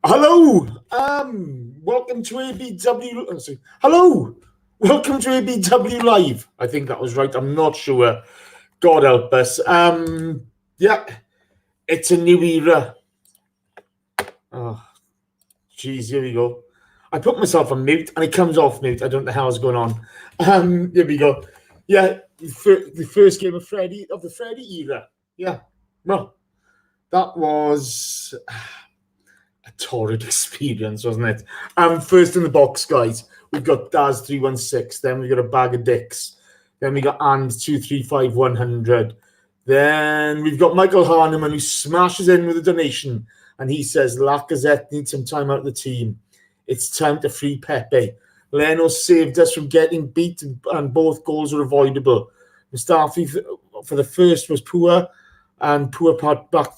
Hello, welcome to ABW. Hello, welcome to ABW Live. I think that was right. I'm not sure. God help us. Yeah, it's a new era. Oh, geez, here we go. I put myself on mute and it comes off mute. I don't know the hell's going on. Here we go. Yeah, the first game of the Freddie era. Yeah, well, that was a torrid experience, wasn't it? First in the box, guys, we've got Daz316. Then we got a bag of dicks. Then we got And235100. Then we've got Michael Harneman, who smashes in with a donation, and he says Lacazette needs some time out of the team. It's time to free Pepe. Leno saved us from getting beat, and both goals were avoidable. Mustafi for the first was poor, and poor part back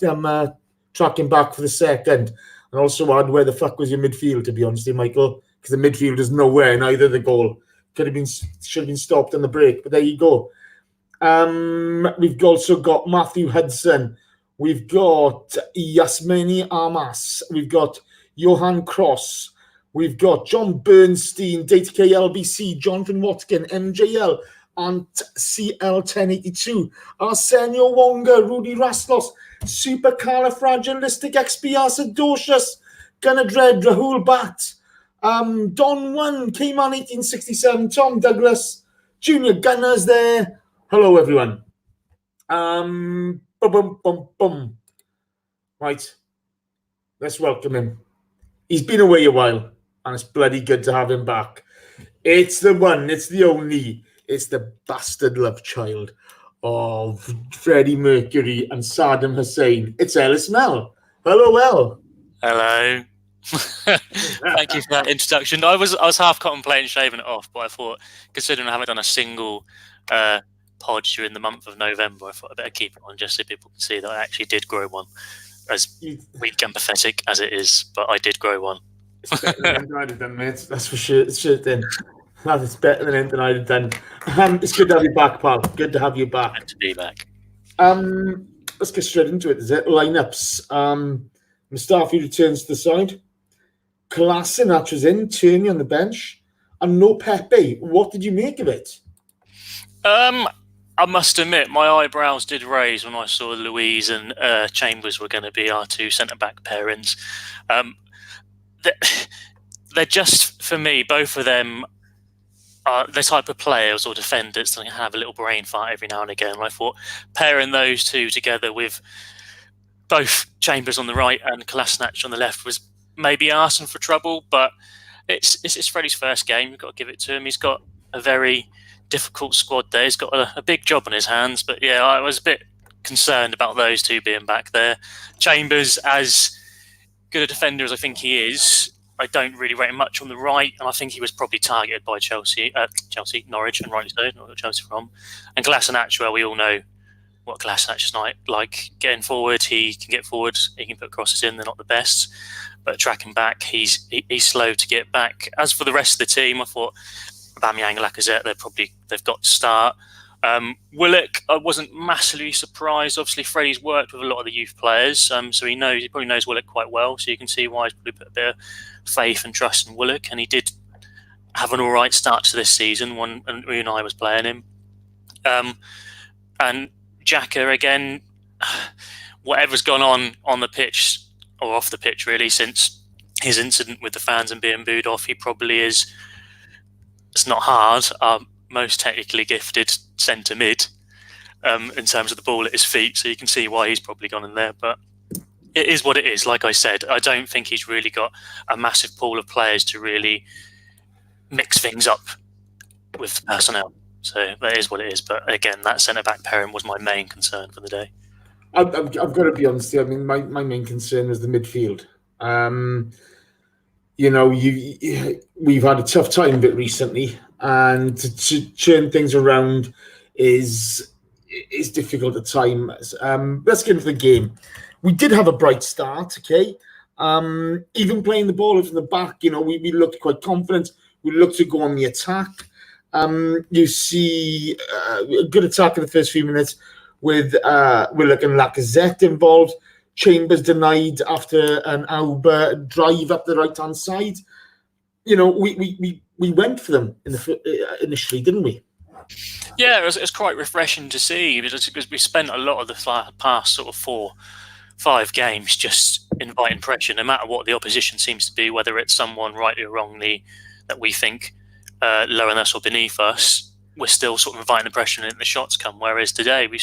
tracking back for the second. And also add, where the fuck was your midfield, to be honest, Michael? Because the midfield is nowhere in either the goal. Should have been stopped on the break, but there you go. We've also got Matthew Hudson. We've got Yasmini Amas. We've got Johan Cross. We've got John Bernstein, DataKLBC, Jonathan Watkin, MJL, and CL1082, Arsenio Wonga, Rudy Rastlos, Supercalifragilistic Expialidocious, Gunnar Dread, Rahul Bat, Don One, K-Man 1867, Tom Douglas, Junior Gunners there. Hello, everyone. Boom, boom, boom, boom. Right. Let's welcome him. He's been away a while, and it's bloody good to have him back. It's the one, it's the only, it's the bastard love child of Freddie Mercury and Saddam Hussein. It's Ellis Mel. Hello, El. Hello. Thank you for that introduction. I was half contemplating shaving it off, but I thought, considering I haven't done a single pod during the month of November, I thought I'd better keep it on just so people can see that I actually did grow one. As weak and pathetic as it is, but I did grow one. It's better than anything I'd have done, mate. That's for sure. That is better than anything I'd have done. It's good to have you back, pal. Good to have you back. Good to be back. Let's get straight into it. Is it lineups? Mustafi returns to the side. Kolasinac is in, Tierney on the bench, and no Pepe. What did you make of it? I must admit, my eyebrows did raise when I saw Louise and Chambers were going to be our two centre-back pairings. They're just, for me, both of them are the type of players or defenders that have a little brain fart every now and again. And I thought pairing those two together with both Chambers on the right and Kolasinac on the left was maybe asking for trouble, but it's Freddie's first game. You've got to give it to him. He's got a very difficult squad there. He's got a big job on his hands, but yeah, I was a bit concerned about those two being back there. Chambers, as good a defender as I think he is, I don't really rate him much on the right, and I think he was probably targeted by Norwich, and rightly so, not Chelsea from. And Kolasinac, well, we all know what Kolasinac is like. Getting forward, he can get forward, he can put crosses in, they're not the best, but tracking back, he's slow to get back. As for the rest of the team, I thought Aubameyang and Lacazette, they've got to start. Willock, I wasn't massively surprised. Obviously, Freddie's worked with a lot of the youth players, so he probably knows Willock quite well. So you can see why he's probably put a bit of faith and trust in Willock, and he did have an all right start to this season when Unai was playing him. And Xhaka, again, whatever's gone on the pitch or off the pitch, really, since his incident with the fans and being booed off, he probably is. It's not hard. Most technically gifted centre mid in terms of the ball at his feet, so you can see why he's probably gone in there. But it is what it is. Like I said, I don't think he's really got a massive pool of players to really mix things up with personnel. So that is what it is. But again, that centre-back pairing was my main concern for the day. I've got to be honest here. I mean, my main concern was the midfield. We've had a tough time of it recently, and to turn things around is difficult at times. Let's get into the game. We did have a bright start, okay? Even playing the ball from the back, we looked quite confident. We looked to go on the attack. You see a good attack in the first few minutes with Willock and Lacazette involved. Chambers denied after an Auber drive up the right-hand side. You know, we went for them initially, didn't we? Yeah, it was quite refreshing to see because we spent a lot of the past sort of 4-5 games just inviting pressure, no matter what the opposition seems to be, whether it's someone rightly or wrongly that we think lower than us or beneath us. We're still sort of inviting the pressure and the shots come. Whereas today we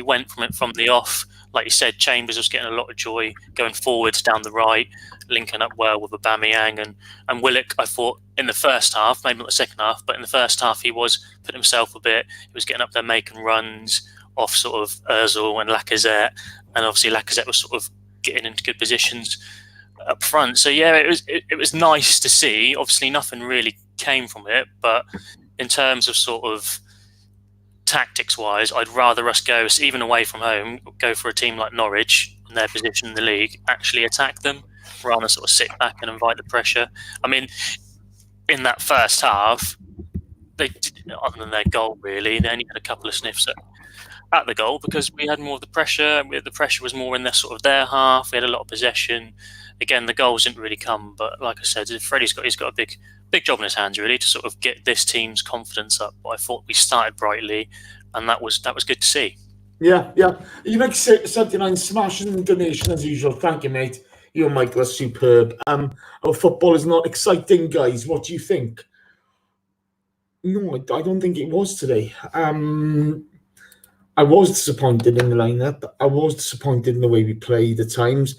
went from it from the off. Like you said, Chambers was getting a lot of joy going forwards down the right, linking up well with Aubameyang and Willock. I thought in the first half, maybe not the second half, but in the first half he was putting himself a bit. He was getting up there making runs off sort of Ozil and Lacazette, and obviously Lacazette was sort of getting into good positions up front. So yeah, it was nice to see. Obviously nothing really came from it, but in terms of sort of tactics-wise, I'd rather us go, even away from home, go for a team like Norwich in their position in the league, actually attack them, rather than sort of sit back and invite the pressure. I mean, in that first half, they, other than their goal, really, they only had a couple of sniffs at the goal because we had more of the pressure. The pressure was more in their half. We had a lot of possession. Again, the goals didn't really come, but like I said, Freddie's got a big job in his hands, really, to sort of get this team's confidence up. But I thought we started brightly, and that was good to see. Yeah. You make 79 smashing donation as usual. Thank you, mate. You and Michael are superb. Our football is not exciting, guys. What do you think? No, I don't think it was today. I was disappointed in the lineup. I was disappointed in the way we played at times.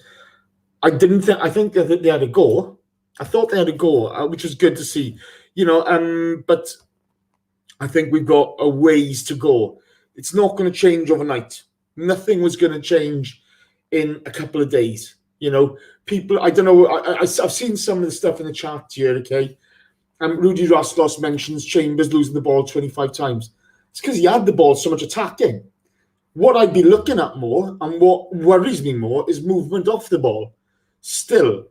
I think that they had a go. I thought they had a go, which was good to see. You know, but I think we've got a ways to go. It's not going to change overnight. Nothing was going to change in a couple of days. You know, people, I don't know, I've seen some of the stuff in the chat here, okay? Rudy Rostos mentions Chambers losing the ball 25 times. It's because he had the ball so much attacking. What I'd be looking at more, and what worries me more, is movement off the ball. Still,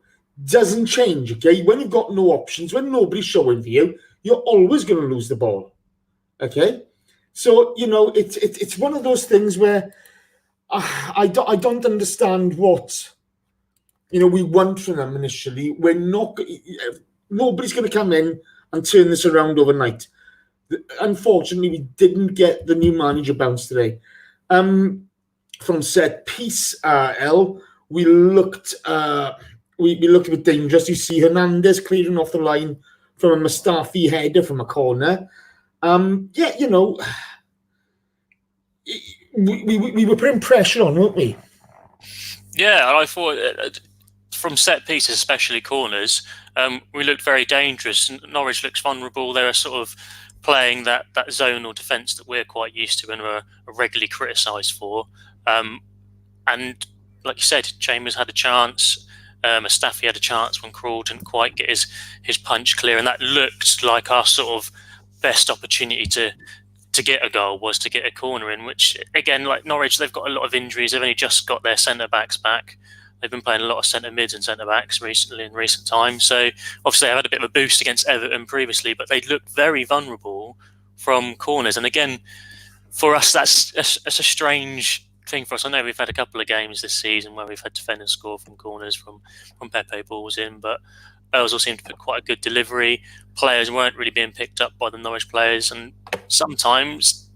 doesn't change, okay? When you've got no options, when nobody's showing for you, you're always going to lose the ball, okay? So, you know, it's one of those things where I don't understand what, you know, we want from them initially. Nobody's going to come in and turn this around overnight. Unfortunately, we didn't get the new manager bounce today. From set piece, we looked a bit dangerous. You see Hernandez clearing off the line from a Mustafi header from a corner. Yeah, you know, we were putting pressure on, weren't we? Yeah, I thought from set pieces, especially corners, we looked very dangerous. Norwich looks vulnerable. They were sort of playing that zonal defence that we're quite used to and are regularly criticised for. And like you said, Chambers had a chance. Mustafi had a chance when Krul didn't quite get his punch clear, and that looked like our sort of best opportunity to get a goal was to get a corner in, which, again, like Norwich, they've got a lot of injuries. They've only just got their centre-backs back. They've been playing a lot of centre-mids and centre-backs recently in recent times. So, obviously, they've had a bit of a boost against Everton previously, but they looked very vulnerable from corners. And again, for us, that's a strange thing for us. I know we've had a couple of games this season where we've had defenders score from corners from Pepe balls in, but Ozil seemed to put quite a good delivery. Players weren't really being picked up by the Norwich players, and sometimes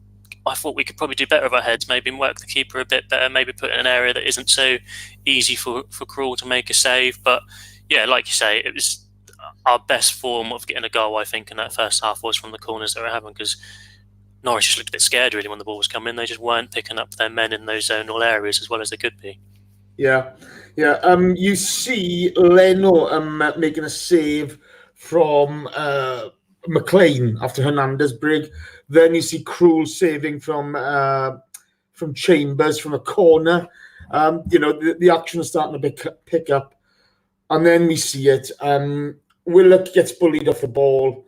I thought we could probably do better with our heads, maybe work the keeper a bit better, maybe put in an area that isn't so easy for Krul to make a save. But yeah, like you say, it was our best form of getting a goal, I think, in that first half was from the corners that we were having, because Norwich just looked a bit scared really when the ball was coming. They just weren't picking up their men in those zonal areas as well as they could be. Yeah. You see Leno making a save from McLean after Hernandez break. Then you see Krul saving from Chambers from a corner. You know, the action is starting to pick up. And then we see it. Willock gets bullied off the ball.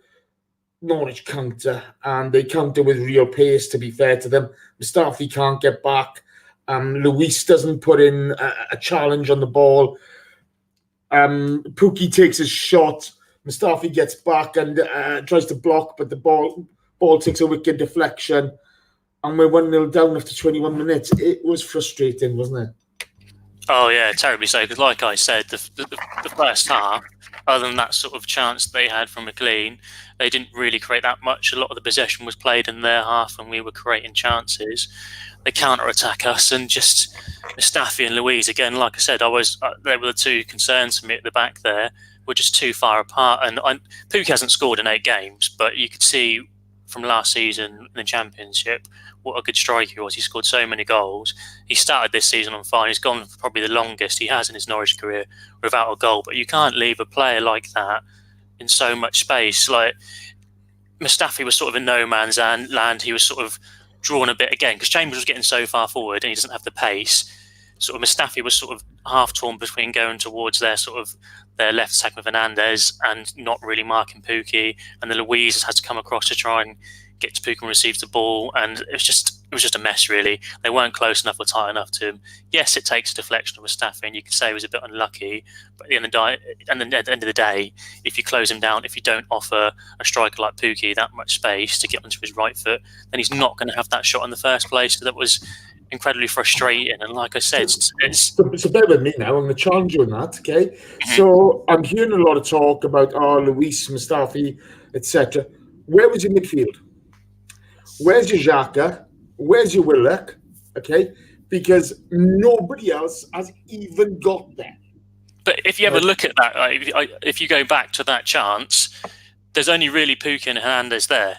Norwich counter, and they counter with real pace, to be fair to them. Mustafi can't get back. Luis doesn't put in a challenge on the ball. Pukki takes his shot. Mustafi gets back and tries to block, but the ball takes a wicked deflection. And we're 1-0 down after 21 minutes. It was frustrating, wasn't it? Oh yeah, terribly so. Because like I said, the first half, other than that sort of chance they had from McLean, they didn't really create that much. A lot of the possession was played in their half, and we were creating chances. They counter-attack us, and just Mustafi and Luiz again. Like I said, they were the two concerns for me at the back. There were just too far apart. And Pukki hasn't scored in 8 games, but you could see from last season in the Championship what a good striker he was. He scored so many goals. He started this season on fire. He's gone for probably the longest he has in his Norwich career without a goal. But you can't leave a player like that in so much space. Like Mustafi was sort of in no man's land. He was sort of drawn a bit again because Chambers was getting so far forward and he doesn't have the pace. Sort of Mustafi was sort of half torn between going towards their left attack with Hernandez and not really marking Pukki, and then Luiz has to come across to try and get to Pukki and receive the ball, and it was just a mess really. They weren't close enough or tight enough to him. Yes, it takes a deflection of Mustafi, and you can say he was a bit unlucky, but at the end of the day, if you close him down, if you don't offer a striker like Pukki that much space to get onto his right foot, then he's not going to have that shot in the first place. So that was incredibly frustrating, and like I said, it's So bear with me now. I'm going to challenge you on that, okay? So I'm hearing a lot of talk about Luiz, Mustafi, etc. Where was your midfield? Where's your Xhaka? Where's your Willock? Okay, because nobody else has even got there. But if you ever look at that, if you go back to that chance, there's only really Pukki and Hernandez there.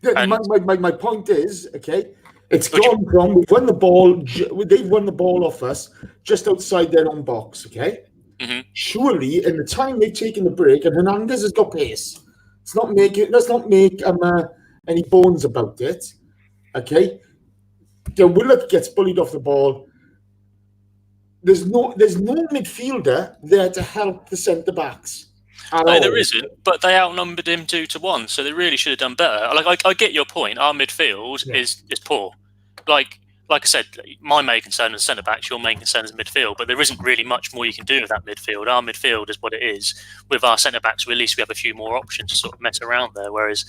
Yeah, my point is, okay, it's gone from we've won the ball. They've won the ball off us just outside their own box. Okay, surely in the time they've taken the break, and Hernandez has got pace. Let's not make any bones about it. Okay, the Willock gets bullied off the ball. There's no midfielder there to help the centre backs. No, there isn't, but they outnumbered him 2-1, so they really should have done better. Like I get your point. Our midfield is poor. Like I said, my main concern is centre backs. Your main concern is midfield, but there isn't really much more you can do with that midfield. Our midfield is what it is. With our centre backs, at least we have a few more options to sort of mess around there. Whereas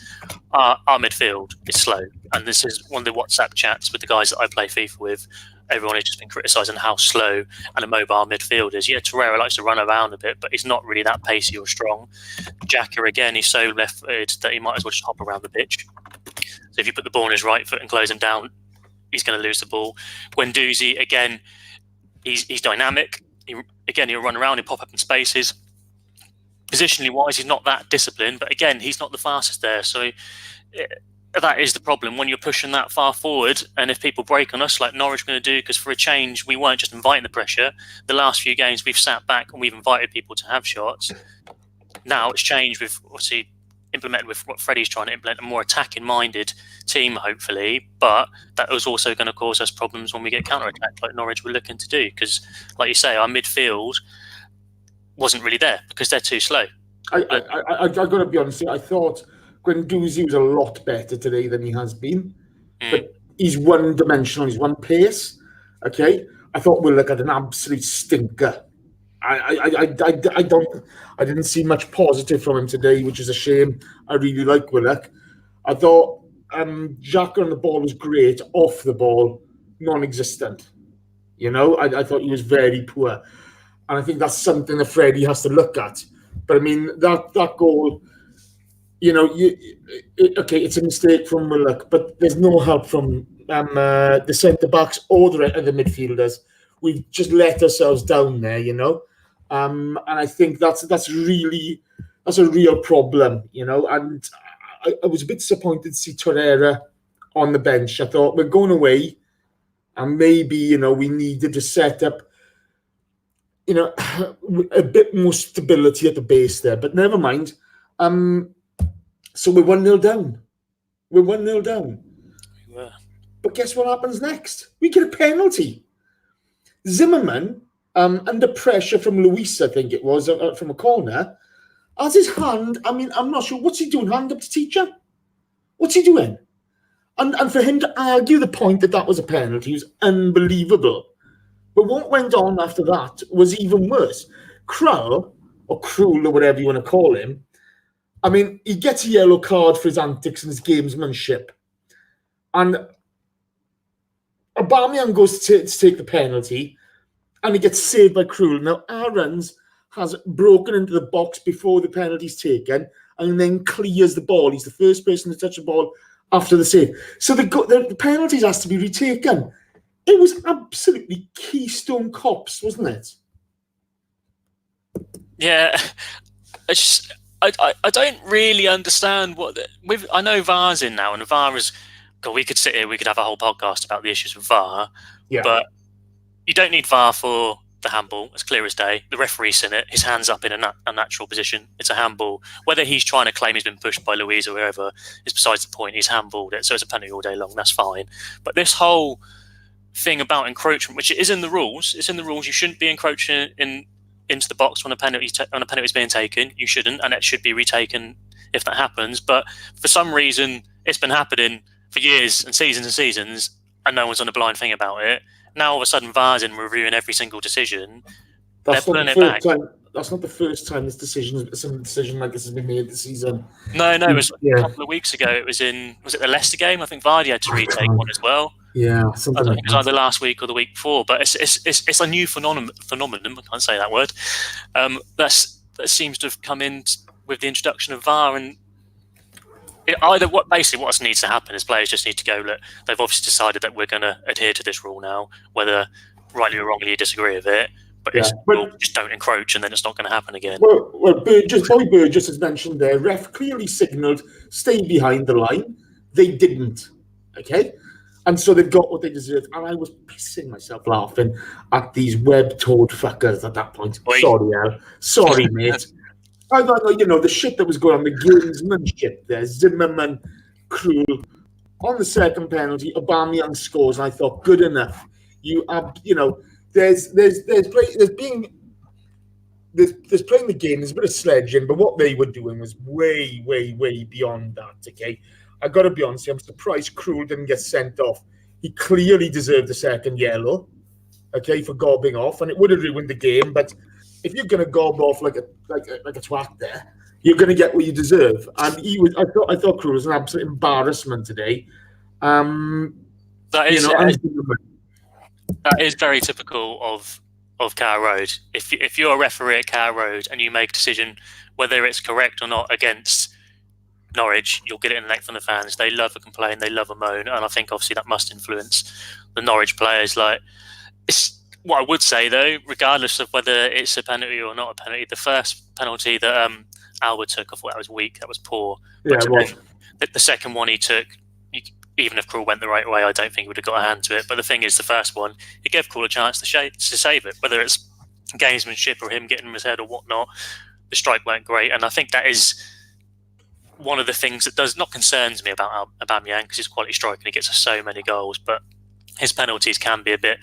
our midfield is slow, and this is one of the WhatsApp chats with the guys that I play FIFA with. Everyone has just been criticising how slow and immobile midfield is. Yeah, Torreira likes to run around a bit, but he's not really that pacey or strong. Xhaka, again, he's so left-footed that he might as well just hop around the pitch. So if you put the ball on his right foot and close him down, he's going to lose the ball. Guendouzi, again, he's dynamic. He'll run around, he'll pop up in spaces. Positionally-wise, he's not that disciplined, but again, he's not the fastest there. So that is the problem when you're pushing that far forward, and if people break on us like Norwich are going to do, because for a change we weren't just inviting the pressure. The last few games we've sat back and we've invited people to have shots. Now it's changed with obviously implemented with what Freddie's trying to implement, a more attacking minded team hopefully, but that was also going to cause us problems when we get counter-attacked like Norwich were looking to do, because like you say, our midfield wasn't really there because they're too slow. I got to be honest, I thought Guendouzi was a lot better today than he has been, but he's one-dimensional. He's one pace. Okay, I thought Willock had an absolute stinker. I didn't see much positive from him today, which is a shame. I really like Willock. I thought Xhaka on the ball was great. Off the ball, non-existent. You know, I thought he was very poor, and I think that's something that Freddie has to look at. But I mean, that goal. You know, it's a mistake from Willock, but there's no help from the centre backs or the midfielders. We've just let ourselves down there, you know, and I think that's a real problem, you know. And I was a bit disappointed to see Torreira on the bench. I thought we're going away, and maybe, you know, we needed to set up, you know, a bit more stability at the base there. But never mind. So we're 1-0 down. We're 1-0 down. We were. But guess what happens next? We get a penalty. Zimmerman, under pressure from Luis, I think it was, from a corner, has his hand, I mean, I'm not sure, what's he doing? Hand up to teacher? What's he doing? And for him to argue the point that was a penalty was unbelievable. But what went on after that was even worse. Krull, or Krul, or whatever you want to call him, I mean, he gets a yellow card for his antics and his gamesmanship. And Aubameyang goes to take the penalty. and he gets saved by Krul. Now, Aarons has broken into the box before the penalty's taken and then clears the ball. He's the first person to touch the ball after the save. So the penalties has to be retaken. It was absolutely Keystone Cops, wasn't it? Yeah. I don't really understand I know VAR's in now, and VAR is... God, we could sit here, we could have a whole podcast about the issues with VAR, but you don't need VAR for the handball. It's clear as day. The referee's seen it. His hand's up in a natural position. It's a handball. Whether he's trying to claim he's been pushed by Luiz or whoever is besides the point. He's handballed it, so it's a penalty all day long. That's fine. But this whole thing about encroachment, which is in the rules, it's in the rules. You shouldn't be encroaching into the box when a penalty is being taken. You shouldn't, and it should be retaken if that happens. But for some reason, it's been happening for years and seasons, and no one's on a blind thing about it. Now all of a sudden, VAR's in reviewing every single decision. That's not the first time some decision like this has been made this season. No, it was a couple of weeks ago. Was it the Leicester game? I think Vardy had to retake one as well. Yeah, something like that. It was either last week or the week before. But it's a new phenomenon. I can't say that word. That seems to have come in with the introduction of VAR, and what needs to happen is players just need to go, look, they've obviously decided that we're going to adhere to this rule now, whether rightly or wrongly you disagree with it, but just don't encroach, and then it's not going to happen again. Well, Burgess has mentioned there, ref clearly signalled stay behind the line. They didn't, okay? And so they've got what they deserved. And I was pissing myself laughing at these web-toed fuckers at that point. Wait. Sorry, Al. Sorry, mate. I thought, the shit that was going on, the gamesmanship there, Zimmerman, Krul. On the second penalty, Aubameyang scores, and I thought, good enough. There's playing the game, there's a bit of sledging, but what they were doing was way, way, way beyond that, okay? I got to be honest, I'm surprised Krul didn't get sent off. He clearly deserved the second yellow, okay, for gobbing off, and it would have ruined the game, but if you're going to gob off like a twat there, you're going to get what you deserve. And I thought Krul was an absolute embarrassment today. That is very typical of Carrow Road. If you're a referee at Carrow Road and you make a decision whether it's correct or not against Norwich, you'll get it in the neck from the fans. They love a complaint, they love a moan, and I think obviously that must influence the Norwich players. What I would say though, regardless of whether it's a penalty or not a penalty, the first penalty that Albert took, I thought that was weak, that was poor. But the second one he took, even if Krul went the right way, I don't think he would have got a hand to it. But the thing is, the first one, he gave Krul a chance to save it, whether it's gamesmanship or him getting in his head or whatnot. The strike weren't great, and I think that is one of the things that does not concerns me about Aubameyang, because he's quality striker and he gets us so many goals, but his penalties can be a bit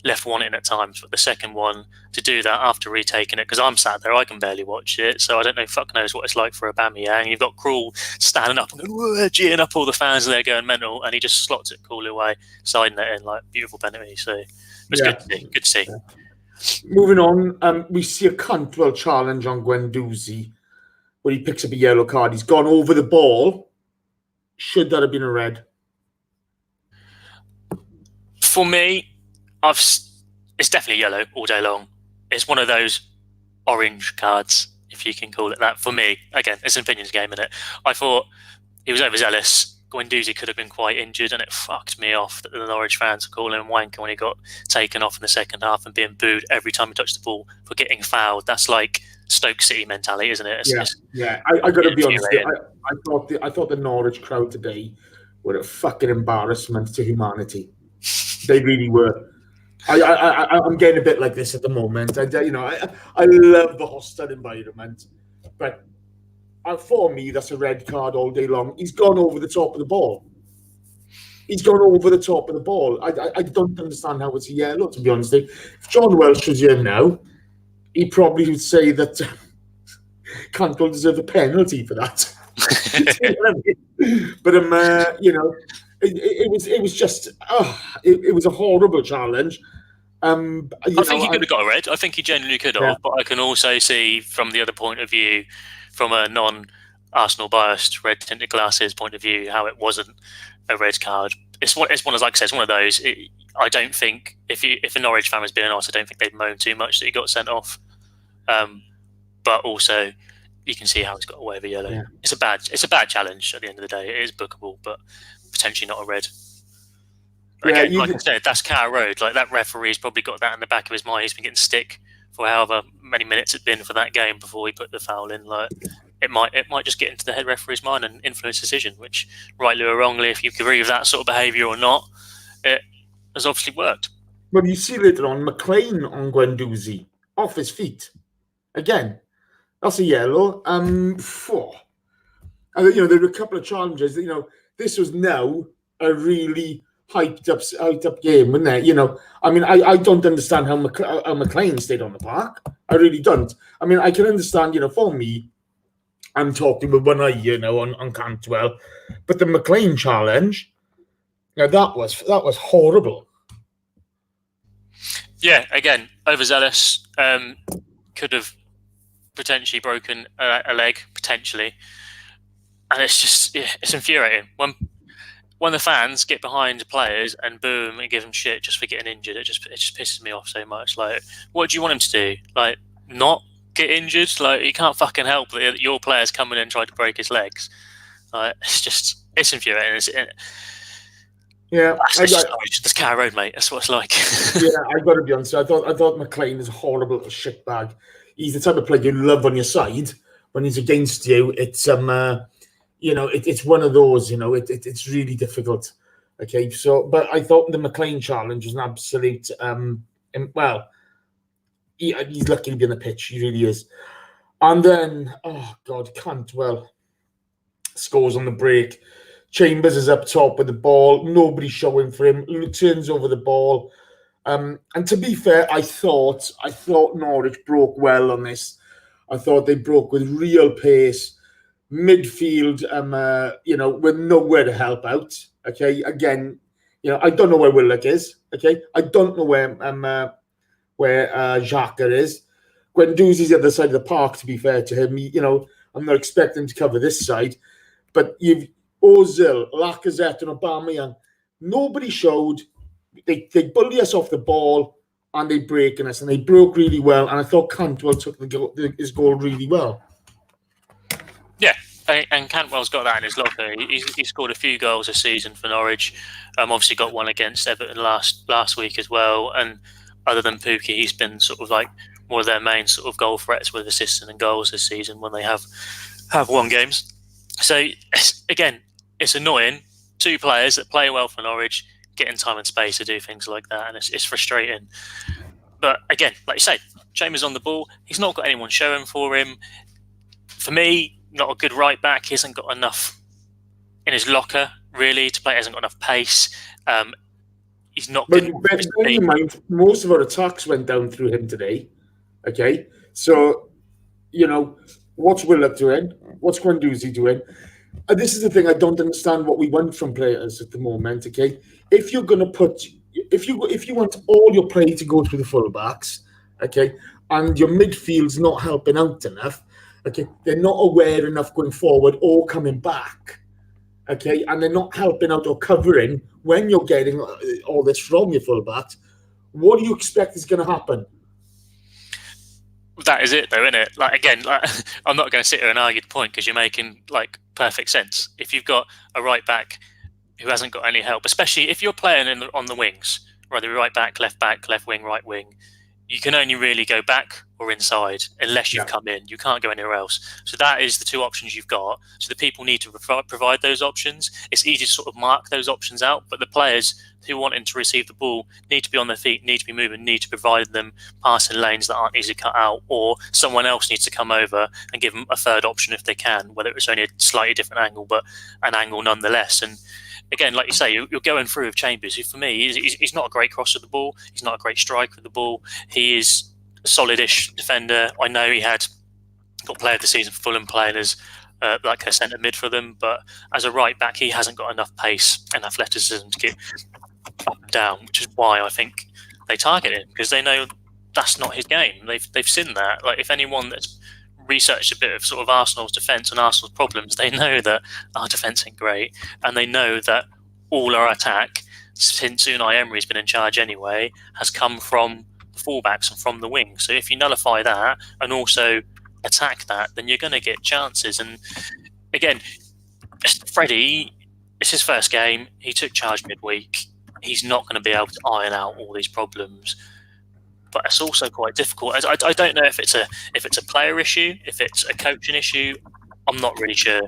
left wanting at times. But the second one, to do that after retaking it, because I'm sat there, I can barely watch it, so I don't know, fuck knows what it's like for Aubameyang. You've got Krul standing up and going, geeing up all the fans there going mental, and he just slots it coolly away, side net in, beautiful penalty. So it was good to see. Moving on, we see a Cantwell challenge on Guendouzi where he picks up a yellow card. He's gone over the ball. Should that have been a red? For me, it's definitely yellow all day long. It's one of those orange cards, if you can call it that. For me, again, it's an opinions game, innit? I thought he was overzealous. Guendouzi could have been quite injured, and it fucked me off that the Norwich fans were calling him wanker when he got taken off in the second half and being booed every time he touched the ball for getting fouled. That's like Stoke City mentality, isn't it? I got to be honest. I thought the Norwich crowd today were a fucking embarrassment to humanity. They really were. I'm getting a bit like this at the moment. I love the hostile environment, but for me, that's a red card all day long. He's gone over the top of the ball. I don't understand how it's a yellow, to be honest. If John Welsh was here now, he probably would say that Cantwell deserved a penalty for that. But it was just it was a horrible challenge. I think he could have got a red. I think he genuinely could have, but I can also see from the other point of view, from a non-Arsenal biased red tinted glasses point of view, how it wasn't a red card. It's one of, like I said, it's one of those. I don't think if a Norwich fan was being honest, I don't think they'd moan too much that he got sent off. But also, you can see how he's got away with a yellow. Yeah. It's a bad challenge at the end of the day. It is bookable, but potentially not a red. But again, like I said, that's Carrow Road. Like, that referee's probably got that in the back of his mind. He's been getting stick for however many minutes it's been for that game before he put the foul in. Like, it might just get into the head referee's mind and influence decision, which, rightly or wrongly, if you agree with that sort of behaviour or not, it has obviously worked. Well, you see later on, McLean on Guendouzi, off his feet. Again, that's a yellow. There were a couple of challenges. This was now a really hyped up game, wasn't it? I don't understand how McLean stayed on the park. I really don't. I can understand, for me, I'm talking with one eye, on Cantwell, but the McLean challenge, that was horrible. Yeah, again, overzealous. Could have potentially broken a leg, potentially, and it's just it's infuriating when the fans get behind players and boom and give them shit just for getting injured. It just pisses me off so much. Like, what do you want him to do? Like, not get injured? Like, you can't fucking help that your players come in and try to break his legs. Like, it's infuriating. That's Carrow Road, mate. That's what it's like. Yeah, I got to be honest. I thought McLean is a horrible little shitbag. He's the type of player you love on your side. When he's against you, it's it's one of those. It's really difficult. Okay, but I thought the McLean challenge was an absolute. He's lucky to be on the pitch. He really is. And then, oh God, Cantwell scores on the break. Chambers is up top with the ball. Nobody showing for him. Turns over the ball. And to be fair, I thought Norwich broke well on this. I thought they broke with real pace. Midfield, with nowhere to help out. Okay, again, I don't know where Willock is. Okay, I don't know where Xhaka is. Guendouzi's the other side of the park. To be fair to him, I'm not expecting him to cover this side, but you've Ozil, Lacazette, and Aubameyang. Nobody showed. They bully us off the ball and they breaking us, and they broke really well. And I thought Cantwell took his goal really well. Yeah, and Cantwell's got that in his locker. He scored a few goals this season for Norwich. Obviously got one against Everton last week as well. And other than Pookie, he's been sort of like one of their main sort of goal threats with assists and goals this season when they have won games. So again, it's annoying. Two players that play well for Norwich getting time and space to do things like that, and it's frustrating. But again, like you say, Chambers on the ball. He's not got anyone showing for him. For me, not a good right back. He hasn't got enough in his locker really to play. He hasn't got enough pace. He's not good. Bear in mind, most of our attacks went down through him today. Okay, so what's Willock doing? What's Guendouzi doing? And this is the thing, I don't understand what we want from players at the moment. Okay, if you're going to if you want all your play to go through the fullbacks, okay, and your midfield's not helping out enough, okay, they're not aware enough going forward or coming back, okay, and they're not helping out or covering when you're getting all this from your fullbacks. What do you expect is going to happen? That is it, though, isn't it? Like, again, I'm not going to sit here and argue the point because you're making perfect sense. If you've got a right back who hasn't got any help, especially if you're playing on the wings, whether right back, left wing, right wing, you can only really go back or inside unless you've come in. You can't go anywhere else. So that is the two options you've got. So the people need to provide those options. It's easy to sort of mark those options out, but the players who wanting to receive the ball need to be on their feet, need to be moving, need to provide them passing lanes that aren't easy to cut out, or someone else needs to come over and give them a third option if they can, whether it's only a slightly different angle, but an angle nonetheless. And again, like you say, you're going through with Chambers, who for me, he's not a great crosser of the ball. He's not a great striker of the ball. He is a solid-ish defender. I know he got player of the season for Fulham playing as like a centre mid for them, but as a right back, he hasn't got enough pace and athleticism to get up and down, which is why I think they target him, because they know that's not his game. They've seen that. Like, if anyone that's researched a bit of sort of Arsenal's defence and Arsenal's problems, they know that our defence ain't great, and they know that all our attack since Unai Emery's been in charge anyway, has come from the fullbacks and from the wing. So if you nullify that and also attack that, then you're going to get chances. And again, Freddie, it's his first game. He took charge midweek. He's not going to be able to iron out all these problems. But it's also quite difficult. I don't know if it's a player issue, if it's a coaching issue. I'm not really sure.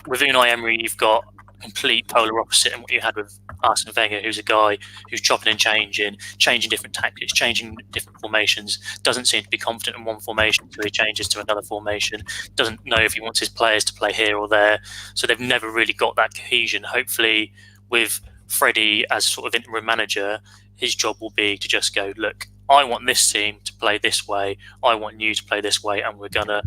With Unai Emery, you've got complete polar opposite in what you had with Arsene Wenger, who's a guy who's chopping and changing different tactics, changing different formations, doesn't seem to be confident in one formation, so he changes to another formation, doesn't know if he wants his players to play here or there. So they've never really got that cohesion. Hopefully, with Freddie as sort of interim manager, his job will be to just go, look, I want this team to play this way, I want you to play this way, and we're going to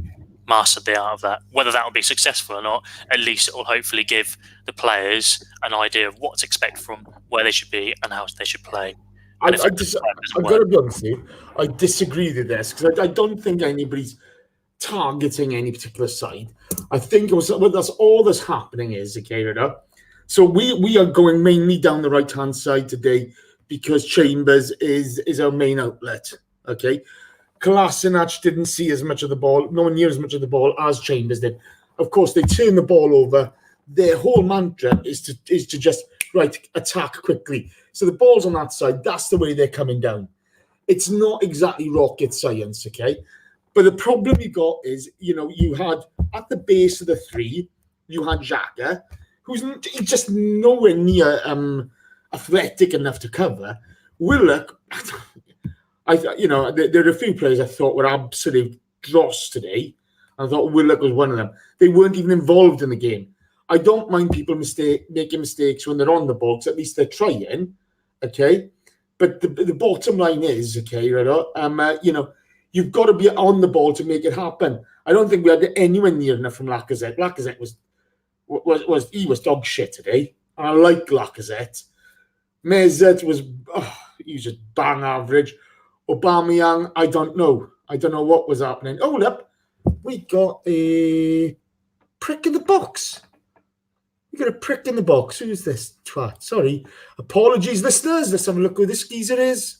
master the art of that. Whether that will be successful or not, at least it will hopefully give the players an idea of what to expect from where they should be and how they should play. I've got to be honest with you, I disagree with this because I don't think anybody's targeting any particular side. I think that's all that's happening is, okay, right now. So we are going mainly down the right-hand side today because Chambers is our main outlet, okay? Kolasinac didn't see as much of the ball, nowhere near as much of the ball as Chambers did. Of course, they turn the ball over. Their whole mantra is to just attack quickly. So the ball's on that side. That's the way they're coming down. It's not exactly rocket science, okay? But the problem you got is, you had at the base of the three, you had Xhaka, who's just nowhere near athletic enough to cover. Willock. There are a few players I thought were absolute dross today. I thought Willock was one of them. They weren't even involved in the game. I don't mind people making mistakes when they're on the ball, because at least they're trying, okay? But the bottom line is, okay, you've got to be on the ball to make it happen. I don't think we had anywhere near enough from Lacazette. Lacazette was dog shit today. I like Lacazette. Mesut was just bang average. Aubameyang, I don't know. I don't know what was happening. Oh, look, we got a prick in the box. We got a prick in the box. Who's this twat? Sorry. Apologies, listeners. Let's have a look who this geezer is.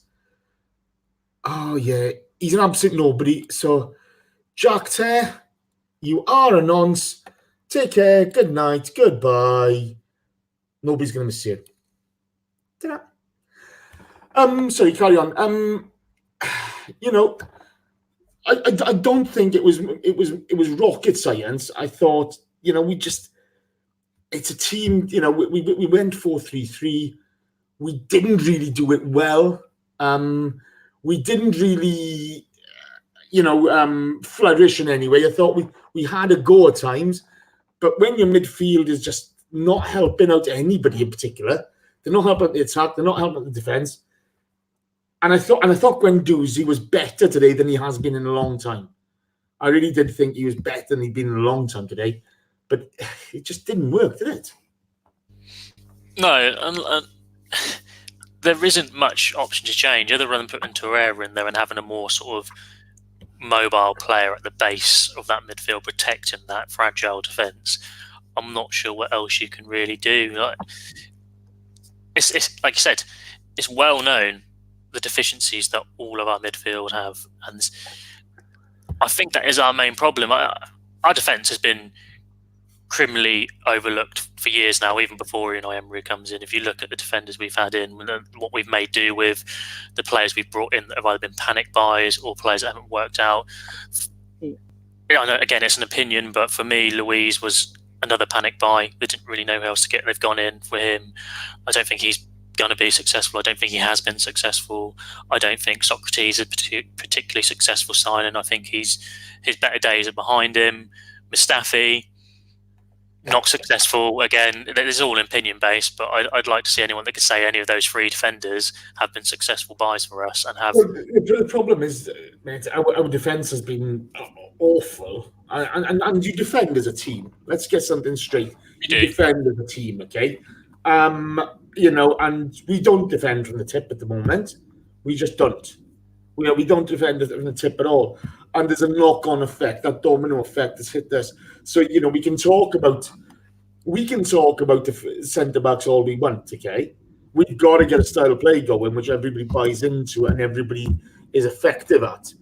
Oh, yeah. He's an absolute nobody. So, Jack Tear, you are a nonce. Take care. Good night. Goodbye. Nobody's going to miss you. Sorry, carry on. I don't think it was rocket science. I thought, it's a team, we went 4-3-3. We didn't really do it well. We didn't really, flourish in any way. I thought we had a go at times, but when your midfield is just not helping out anybody in particular, they're not helping the attack, they're not helping the defense. And I thought Guendouzi was better today than he has been in a long time. I really did think he was better than he'd been in a long time today. But it just didn't work, did it? No, there isn't much option to change other than putting Torreira in there and having a more sort of mobile player at the base of that midfield, protecting that fragile defence. I'm not sure what else you can really do. It's like you said, it's well known the deficiencies that all of our midfield have, and I think that is our main problem. Our defence has been criminally overlooked for years now, even before Unai Emery comes in. If you look at the defenders we've had in, what we've made do with the players we've brought in that have either been panic buys or players that haven't worked out. I know, again, it's an opinion, but for me, Luiz was another panic buy. They didn't really know who else to get. They've gone in for him. I don't think he's going to be successful. I don't think he has been successful. I don't think Sokratis is a particularly successful signing. I think his better days are behind him. Mustafi, not successful. Again, this is all opinion based, but I'd like to see anyone that could say any of those three defenders have been successful buys for us and have. Well, the problem is, mate, our defence has been awful, and you defend as a team. Let's get something straight. You defend as a team, okay? And we don't defend from the tip at the moment. We just don't. We don't defend from the tip at all. And there's a knock-on effect, that domino effect has hit us. So, we can talk about the centre-backs all we want, okay? we've got to get a style of play going, which everybody buys into and everybody is effective at.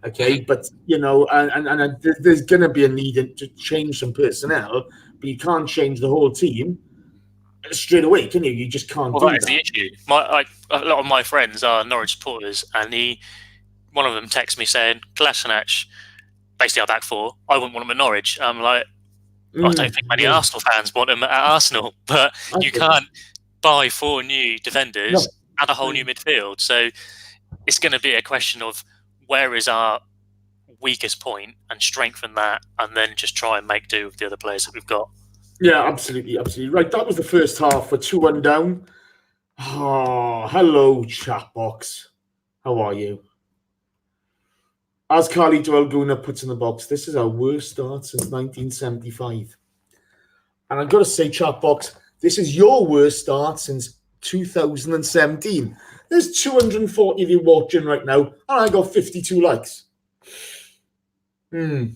Okay, but and there's going to be a need to change some personnel, but you can't change the whole team straight away, can you? You just can't do that. Well, that is the issue. A lot of my friends are Norwich supporters, and one of them texts me saying, Kolasinac, basically our back four, I wouldn't want him at Norwich. I'm like, I don't think many Arsenal fans want him at Arsenal, but you can't buy 4 new defenders and a whole new midfield. So it's going to be a question of where is our weakest point and strengthen that, and then just try and make do with the other players that we've got. Yeah, absolutely. Right, that was the first half. We're 2-1 down. Oh, hello, chat box. How are you? As Carlito Alguna puts in the box, this is our worst start since 1975. And I've got to say, chat box, this is your worst start since 2017. There's 240 of you watching right now, and I got 52 likes. Not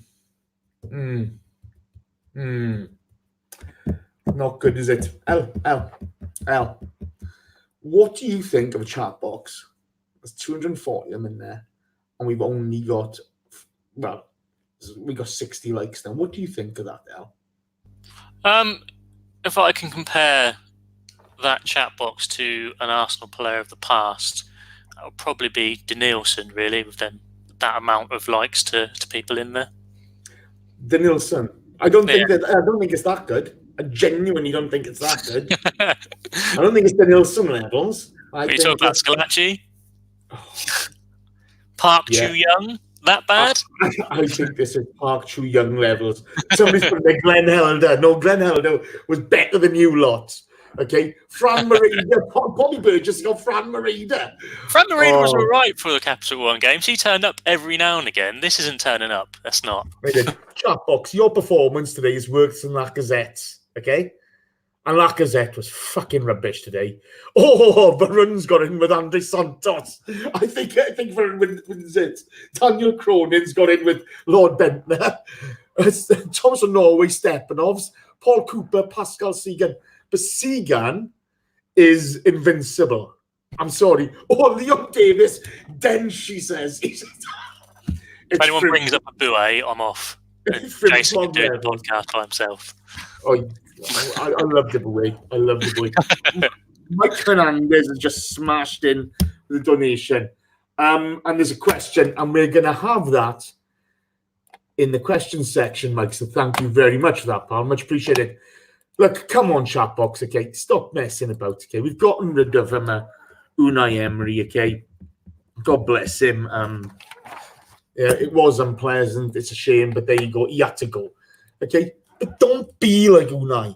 good, is it? L. What do you think of a chat box? There's 240 of them in there, and we've only got, we got 60 likes now. What do you think of that, L? If I can compare that chat box to an Arsenal player of the past, that would probably be Denilson, really, with that amount of likes to people in there. Denilson. I don't think it's that good. I genuinely don't think it's that good. I don't think it's Denilson levels. Are you talking about Scalacci? Park Chu-Young? That bad? I think this is Park Chu-Young levels. Somebody's put there Glenn Helder. No, Glenn Helder was better than you lot. Okay? Fran Merida. Bobby Burgess got Fran Merida. Fran Merida was all right for the Capital One games. He turned up every now and again. This isn't turning up. That's not. Chat box, your performance today is worse than Lacazette's. Okay? And Lacazette was fucking rubbish today. Oh, Varun's got in with Andre Santos. I think Varun wins it. Daniel Cronin's got in with Lord Bentner. Thomas Norway, Stepanovs, Paul Cooper, Pascal Segan. But Segan is invincible. I'm sorry. Oh, Leon Davis, dense, she says. If anyone brings up a buoy, I'm off. Jason can do the podcast by himself. Oh, I love the boy. Mike Fernandez has just smashed in the donation. And there's a question, and we're going to have that in the question section, Mike. So thank you very much for that, pal. Much appreciated. Look, come on, chat box, okay? Stop messing about, okay? We've gotten rid of Unai Emery, okay? God bless him. Yeah, it was unpleasant. It's a shame, but there you go. He had to go, okay? But don't be like Unai.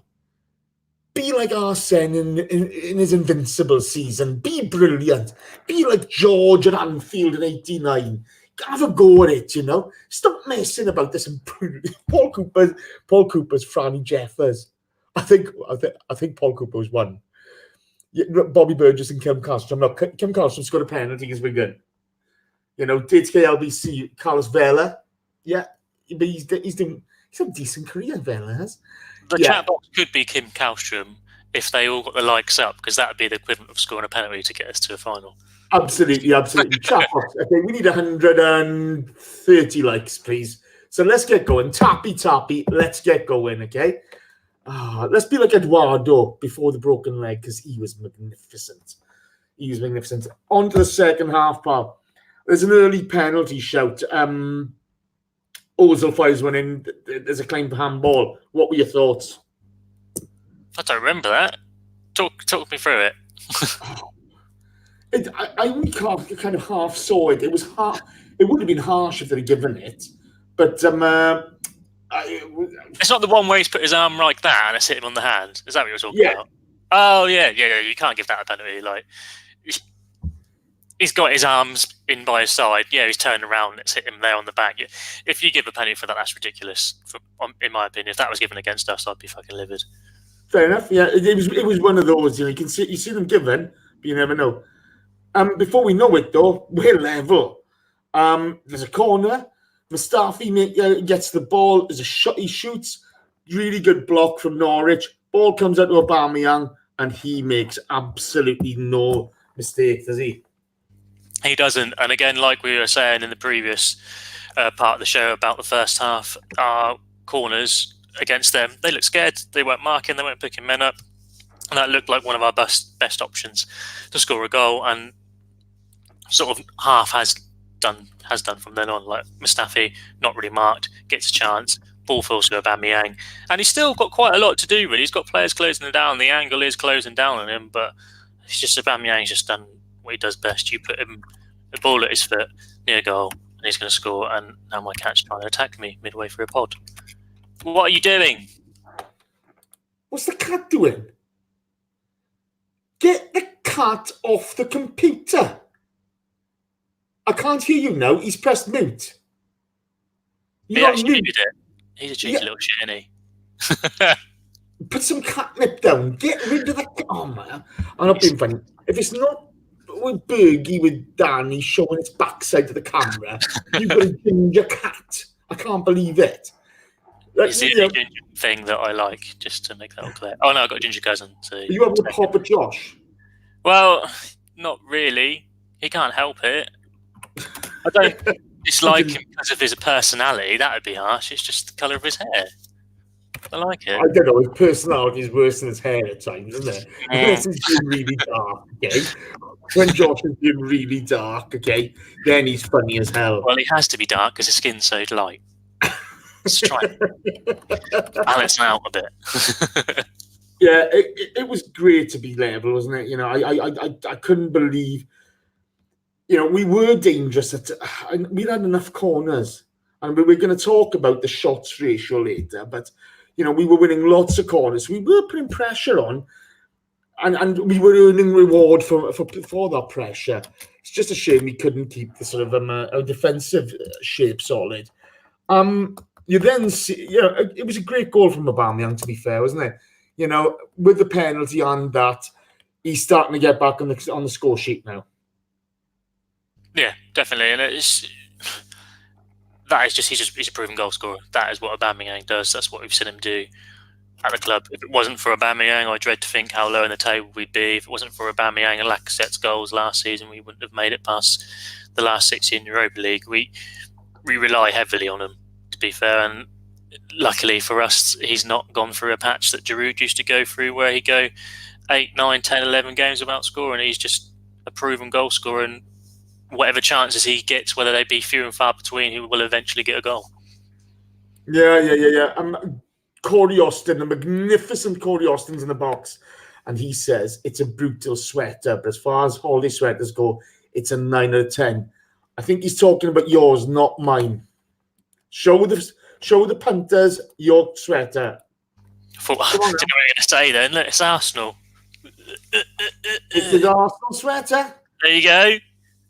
Be like Arsene in his invincible season. Be brilliant. Be like George at Anfield in 89. Have a go at it, you know. Stop messing about this. Paul Cooper's Franny Jeffers. I think Paul Cooper was one. Bobby Burgess and Kim Karlstrom. No, Kim Karlstrom scored a penalty against Wigan. You know, did KLBC Carlos Vela? Yeah, but he's doing. He's a decent career, Vela has. The chat box could be Kim Karlstrom if they all got the likes up, because that would be the equivalent of scoring a penalty to get us to a final. Absolutely. Chat box. Okay, we need 130 likes, please. So let's get going. Tappy. Let's get going, okay? Let's be like Eduardo before the broken leg, because he was magnificent. On to the second half, pal. There's an early penalty shout. Ozil fires one in. There's a claim for handball. What were your thoughts? I don't remember that. Talk me through it. I only kind of half saw it. It was hard. It would have been harsh if they'd have given it, but it's not the one where he's put his arm like that and it's hit him on the hand. Is that what you're talking about? Oh yeah. You can't give that a penalty. Like, he's got his arms in by his side. Yeah, he's turned around and it's hit him there on the back. If you give a penalty for that, that's ridiculous. In my opinion, if that was given against us, I'd be fucking livid. Fair enough. Yeah, it was one of those. You know, you see them given, but you never know. Before we know it, though, we're level. There's a corner. Mustafi gets the ball. There's a shot. He shoots. Really good block from Norwich. Ball comes out to Aubameyang. and he makes absolutely no mistake, does he? He doesn't. And again, like we were saying in the previous part of the show about the first half, our corners against them, they looked scared. They weren't marking, they weren't picking men up. And that looked like one of our best options to score a goal. And sort of half has done from then on. Like Mustafi, not really marked, gets a chance. Ball falls to Aubameyang. And he's still got quite a lot to do, really. He's got players closing him down. The angle is closing down on him, but it's just Aubameyang's just done what he does best. You put him the ball at his foot near goal, and he's going to score. And now my cat's trying to attack me midway through a pod. What are you doing? What's the cat doing? Get the cat off the computer. I can't hear you now. He's pressed mute. He actually muted it. He's a cheeky little shit, isn't he? Put some catnip down. Get rid of the cat. Oh, man. I'm not being funny. If it's not with Bergie, with Danny showing its backside to the camera, you've got a ginger cat. I can't believe it. It's the only ginger thing that I like, just to make that all clear. Oh, no, I've got a ginger cousin. So you having a pop at Josh? Well, not really. He can't help it. I don't dislike him because of his personality. That would be harsh. It's just the colour of his hair. I like it. I don't know. His personality is worse than his hair at times, isn't it? Unless he's been really dark, okay? When Josh has been really dark, okay, then he's funny as hell. Well, he has to be dark because his skin's so light. Let's try and balance out a bit. Yeah, it was great to be level, wasn't it? You know, I couldn't believe. You know, we were dangerous. We had enough corners, and we were going to talk about the shots ratio later. But you know, we were winning lots of corners. We were putting pressure on, and we were earning reward for that pressure. It's just a shame we couldn't keep the sort of a defensive shape solid. You then see, you know, it was a great goal from Aubameyang, to be fair, wasn't it? You know, with the penalty and that, he's starting to get back on the score sheet now. Yeah, definitely, and he's a proven goal scorer. That is what Aubameyang does. That's what we've seen him do at the club. If it wasn't for Aubameyang, I dread to think how low in the table we'd be. If it wasn't for Aubameyang and Lacazette's goals last season, we wouldn't have made it past the last 16 in Europa League. We rely heavily on him, to be fair, and luckily for us, he's not gone through a patch that Giroud used to go through, where he'd go 8, 9, 10, 11 games without scoring. He's just a proven goal scorer, and whatever chances he gets, whether they be few and far between, he will eventually get a goal. Yeah. Corey Austin, the magnificent Corey Austin's in the box, and he says it's a brutal sweater, but as far as holiday sweaters go, it's a 9 out of 10. I think he's talking about yours, not mine. Show the punters your sweater. I don't know what you're going to say then. Look, it's Arsenal. It's an Arsenal sweater. There you go.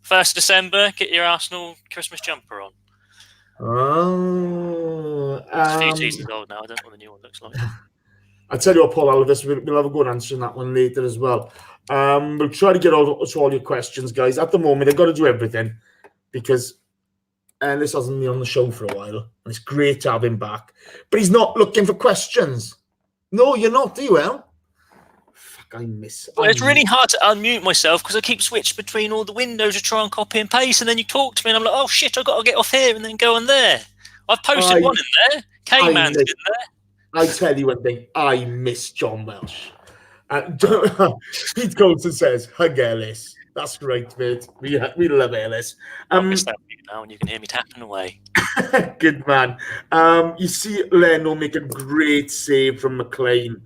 1st December, get your Arsenal Christmas jumper on. Oh. It's a few seasons old now. I don't know what the new one looks like. I'll tell you what, Paul Alvis, we'll have a good answer on that one later as well. We'll try to get to all your questions, guys. At the moment, I've got to do everything because Ellis hasn't been on the show for a while, and it's great to have him back. But he's not looking for questions. No, you're not, do you, El? Fuck, I miss. Well, it's really hard to unmute myself because I keep switching between all the windows to try and copy and paste, and then you talk to me, and I'm like, oh shit, I've got to get off here and then go on there. I've posted one in there. K-Man's in there. I tell you one thing, I miss John Welsh. Pete Colson says, hug Ellis. That's great, mate. We love Ellis. I miss that now, and you can hear me tapping away. Good man. You see Leno make a great save from McLean.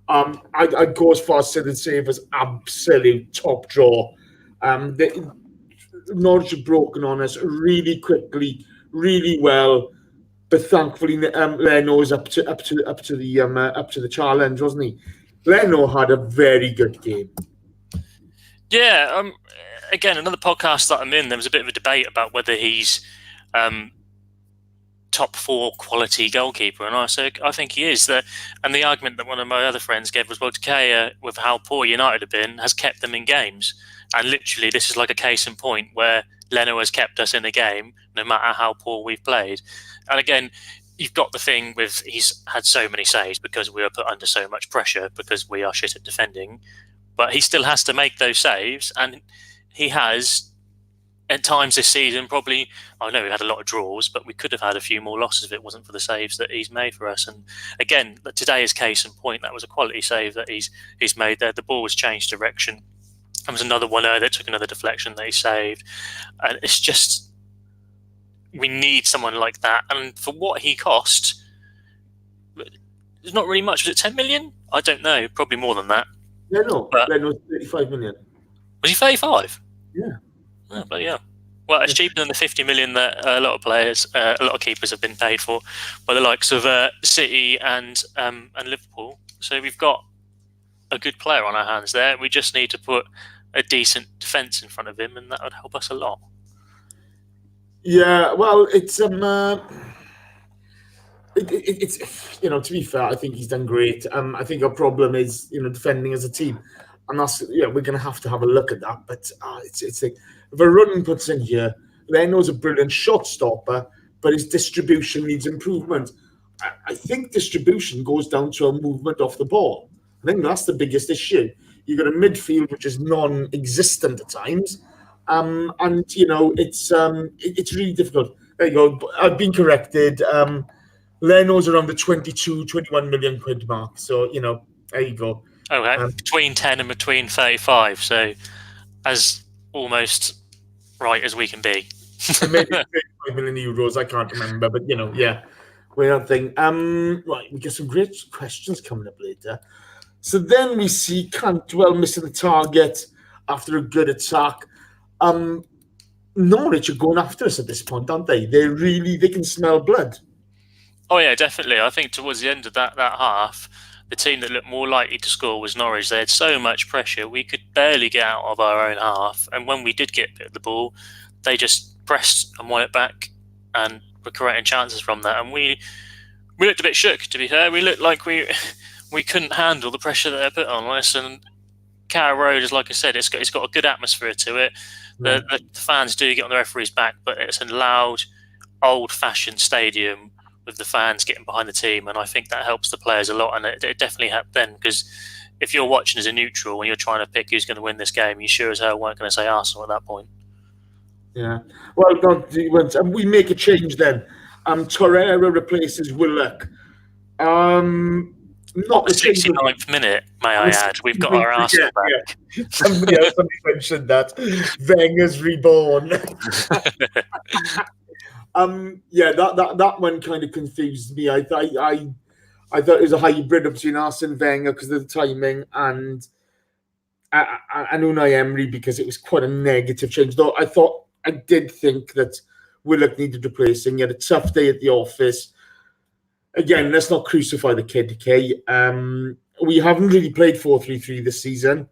I'd go as far as saying the save was absolute top draw. Norwich have broken on us really quickly, really well. But thankfully, Leno is up to the challenge, wasn't he? Leno had a very good game. Yeah. Again, another podcast that I'm in, there was a bit of a debate about whether he's top 4 quality goalkeeper, and I think he is. And the argument that one of my other friends gave was, well, De Gea, with how poor United have been, has kept them in games. And literally, this is like a case in point where Leno has kept us in a game, no matter how poor we've played. And again, you've got the thing with he's had so many saves because we were put under so much pressure because we are shit at defending, but he still has to make those saves, and he has at times this season. Probably, I know we had a lot of draws, but we could have had a few more losses if it wasn't for the saves that he's made for us. And again, today is case in point. That was a quality save that he's made there. The ball was changed direction. There was another one that took another deflection that he saved, and it's just, we need someone like that. And for what he cost, there's not really much. Was it 10 million? I don't know. Probably more than that. Leno 35 million. Was he 35? Yeah. Oh, but yeah. Well, it's cheaper than the 50 million that a lot of keepers have been paid for by the likes of City and Liverpool. So we've got a good player on our hands there. We just need to put a decent defence in front of him, and that would help us a lot. Yeah, well, it's to be fair, I think he's done great. I think our problem is defending as a team, and that's we're going to have a look at that. But it's like, if a run puts in here, Leno's a brilliant shot stopper, but his distribution needs improvement. I think distribution goes down to our movement off the ball. I think that's the biggest issue. You've got a midfield which is non-existent at times. And it's really difficult. There you go. I've been corrected. Leno's around the 21 million quid mark. So there you go. Okay, between 10 and between 35. So as almost right as we can be. Maybe 35 million euros. I can't remember, but yeah, we're not thing. Right, we get some great questions coming up later. So then we see Cantwell missing the target after a good attack. Norwich are going after us at this point, aren't they? They can smell blood. Oh yeah, definitely. I think towards the end of that half, the team that looked more likely to score was Norwich. They had so much pressure, we could barely get out of our own half. And when we did get the ball, they just pressed and won it back, and were creating chances from that. And we looked a bit shook, to be fair. We looked like we couldn't handle the pressure that they put on us. And Carrow Road, as like I said, it's got a good atmosphere to it. The fans do get on the referee's back, but it's a loud, old-fashioned stadium with the fans getting behind the team, and I think that helps the players a lot. And it definitely helped them, because if you're watching as a neutral and you're trying to pick who's going to win this game, you sure as hell weren't going to say Arsenal at that point. Yeah. Well, we make a change then. Torreira replaces Willock. Not the 69th minute, may I add. We've got our Arsenal back. Yeah. Somebody mentioned that. Wenger's reborn. That one kind of confused me. I thought it was a hybrid between Arsene Wenger because of the timing and Unai Emery, because it was quite a negative change. Though I did think that Willock needed replacing. He had a tough day at the office. Again, let's not crucify the kid, okay? We haven't really played 4-3-3 this season,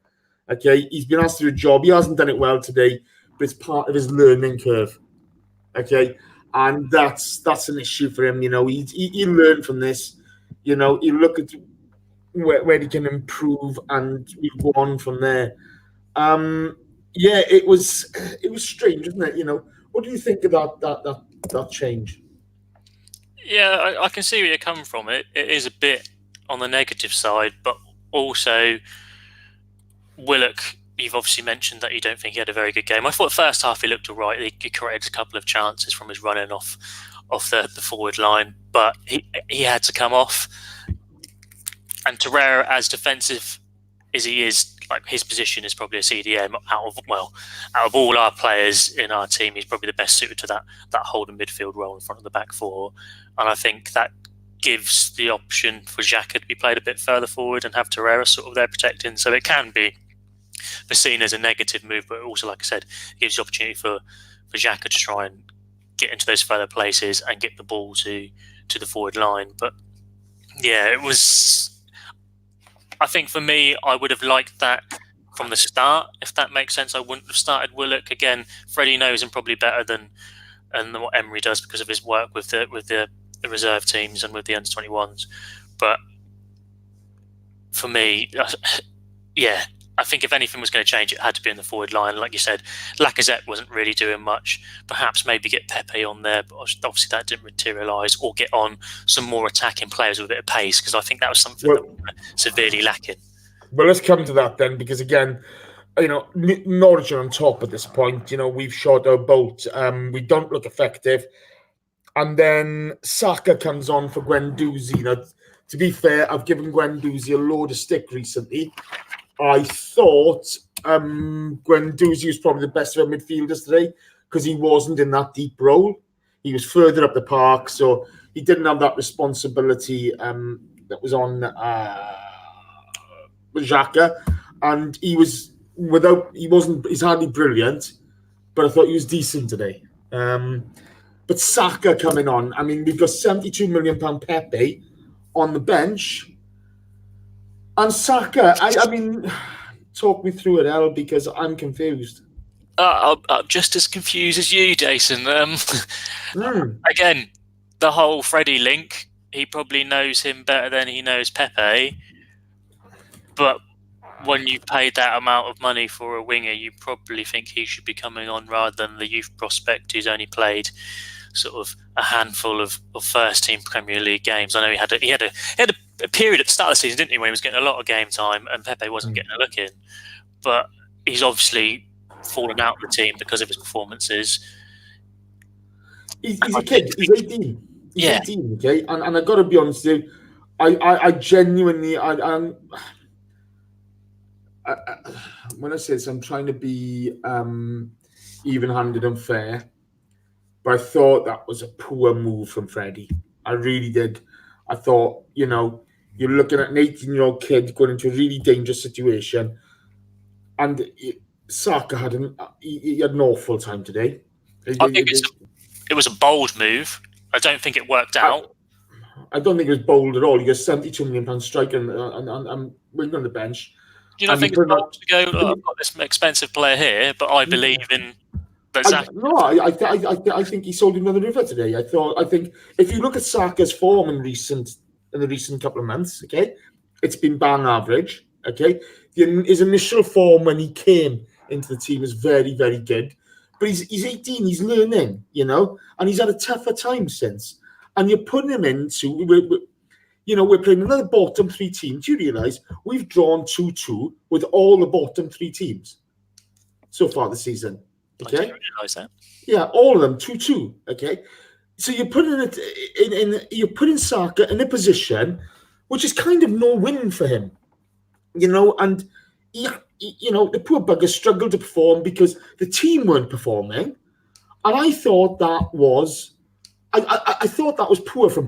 okay? He's been asked to do a job. He hasn't done it well today, but it's part of his learning curve, okay? And that's an issue for him, He'll learn from this, he'll look at where he can improve, and we'll go on from there. It was strange, wasn't it? What do you think about that change? Yeah, I can see where you're coming from. It is a bit on the negative side, but also Willock, you've obviously mentioned that you don't think he had a very good game. I thought the first half he looked all right. He created a couple of chances from his running off the forward line, but he had to come off. And Torreira, as defensive as he is, like, his position is probably a CDM. Out of all our players in our team, he's probably the best suited to that holding midfield role in front of the back four. And I think that gives the option for Xhaka to be played a bit further forward and have Torreira sort of there protecting. So it can be seen as a negative move, but also, like I said, it gives the opportunity for Xhaka to try and get into those further places and get the ball to the forward line. But yeah, it was... I think for me, I would have liked that from the start, if that makes sense. I wouldn't have started Willock. Again, Freddie knows him probably better than what Emery does because of his work with the reserve teams and with the under-21s. But for me, I think if anything was going to change, it had to be in the forward line. Like you said, Lacazette wasn't really doing much. Perhaps maybe get Pepe on there, but obviously that didn't materialise. Or get on some more attacking players with a bit of pace, because I think that was something that we were severely lacking. Well, let's come to that then, because again, Norwich are on top at this point. We've shot our boat. We don't look effective. And then Xhaka comes on for Guendouzi. Now, to be fair, I've given Guendouzi a load of stick recently. I thought Guendouzi was probably the best of our midfielders today because he wasn't in that deep role. He was further up the park, so he didn't have that responsibility that was on Xhaka. And he's hardly brilliant, but I thought he was decent today. But Xhaka coming on, I mean, we've got £72 million Pepe on the bench. And Xhaka, I mean, talk me through it, El, because I'm confused. I'm just as confused as you, Jason. Again, the whole Freddie link, he probably knows him better than he knows Pepe. But when you paid that amount of money for a winger, you probably think he should be coming on rather than the youth prospect who's only played sort of a handful of first-team Premier League games. I know he had a period at the start of the season, didn't he, when he was getting a lot of game time and Pepe wasn't getting a look in. But he's obviously fallen out of the team because of his performances. He's a kid. He's 18. He's 18, okay? And I've got to be honest with you, I genuinely... when I say this, I'm trying to be even-handed and fair, but I thought that was a poor move from Freddie. I really did. I thought, you're looking at an 18-year-old kid going into a really dangerous situation, and Xhaka had an awful time today. I think it was a bold move. I don't think it worked out. I don't think it was bold at all. He got £72 million striker and Wenger on the bench. Do you not think it's bold to go, look, I've got this expensive player here, but I believe in... I think he sold another river today. I think if you look at Saka's form in the recent couple of months, okay, it's been bang average. Okay, his initial form when he came into the team was very, very good, but he's 18, he's learning, and he's had a tougher time since. And you're putting him into, we're playing another bottom three team. Do you realise we've drawn 2-2 with all the bottom three teams so far this season? Okay. I didn't realise that. Yeah, all of them 2-2. Okay, so you're putting you're putting Xhaka in a position which is kind of no win for him, and the poor bugger struggled to perform because the team weren't performing, and I thought that was, I thought that was poor from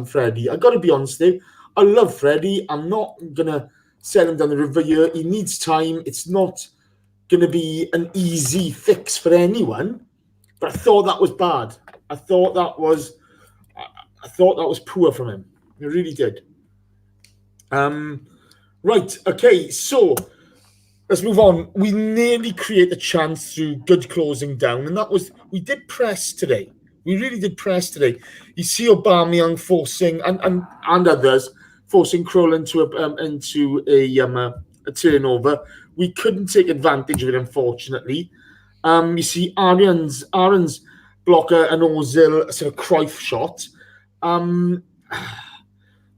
Freddie. I got to be honest with you, I love Freddie. I'm not gonna send him down the river here. He needs time. It's not going to be an easy fix for anyone, but I thought that was bad. I thought that was poor from him. I really did. Right. Okay. So let's move on. We nearly create a chance through good closing down, and we did press today. We really did press today. You see Aubameyang forcing and others forcing Kroll into a turnover. We couldn't take advantage of it, unfortunately. You see Aaron's blocker and Ozil sort of Cruyff shot. Then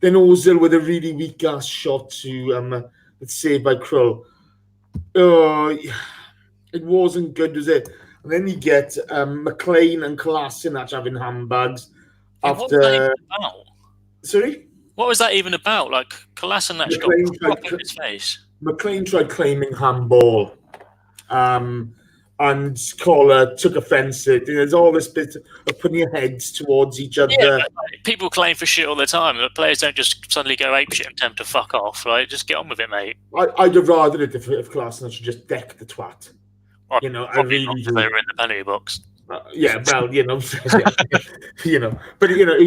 Ozil with a really weak ass shot to it's saved by Kroll. It wasn't good, was it? And then you get McLean and Kolasinac having handbags. What was that even about? Sorry? What was that even about? Like, Kolasinac got in his face. McLean tried claiming handball, and Collar took offence. There's all this bit of putting your heads towards each other. Yeah, people claim for shit all the time. The players don't just suddenly go apeshit and tell them to fuck off. Right? Just get on with it, mate. I'd have rather it if Kolasinac should just deck the twat. I really do. They were in the penalty box. But it was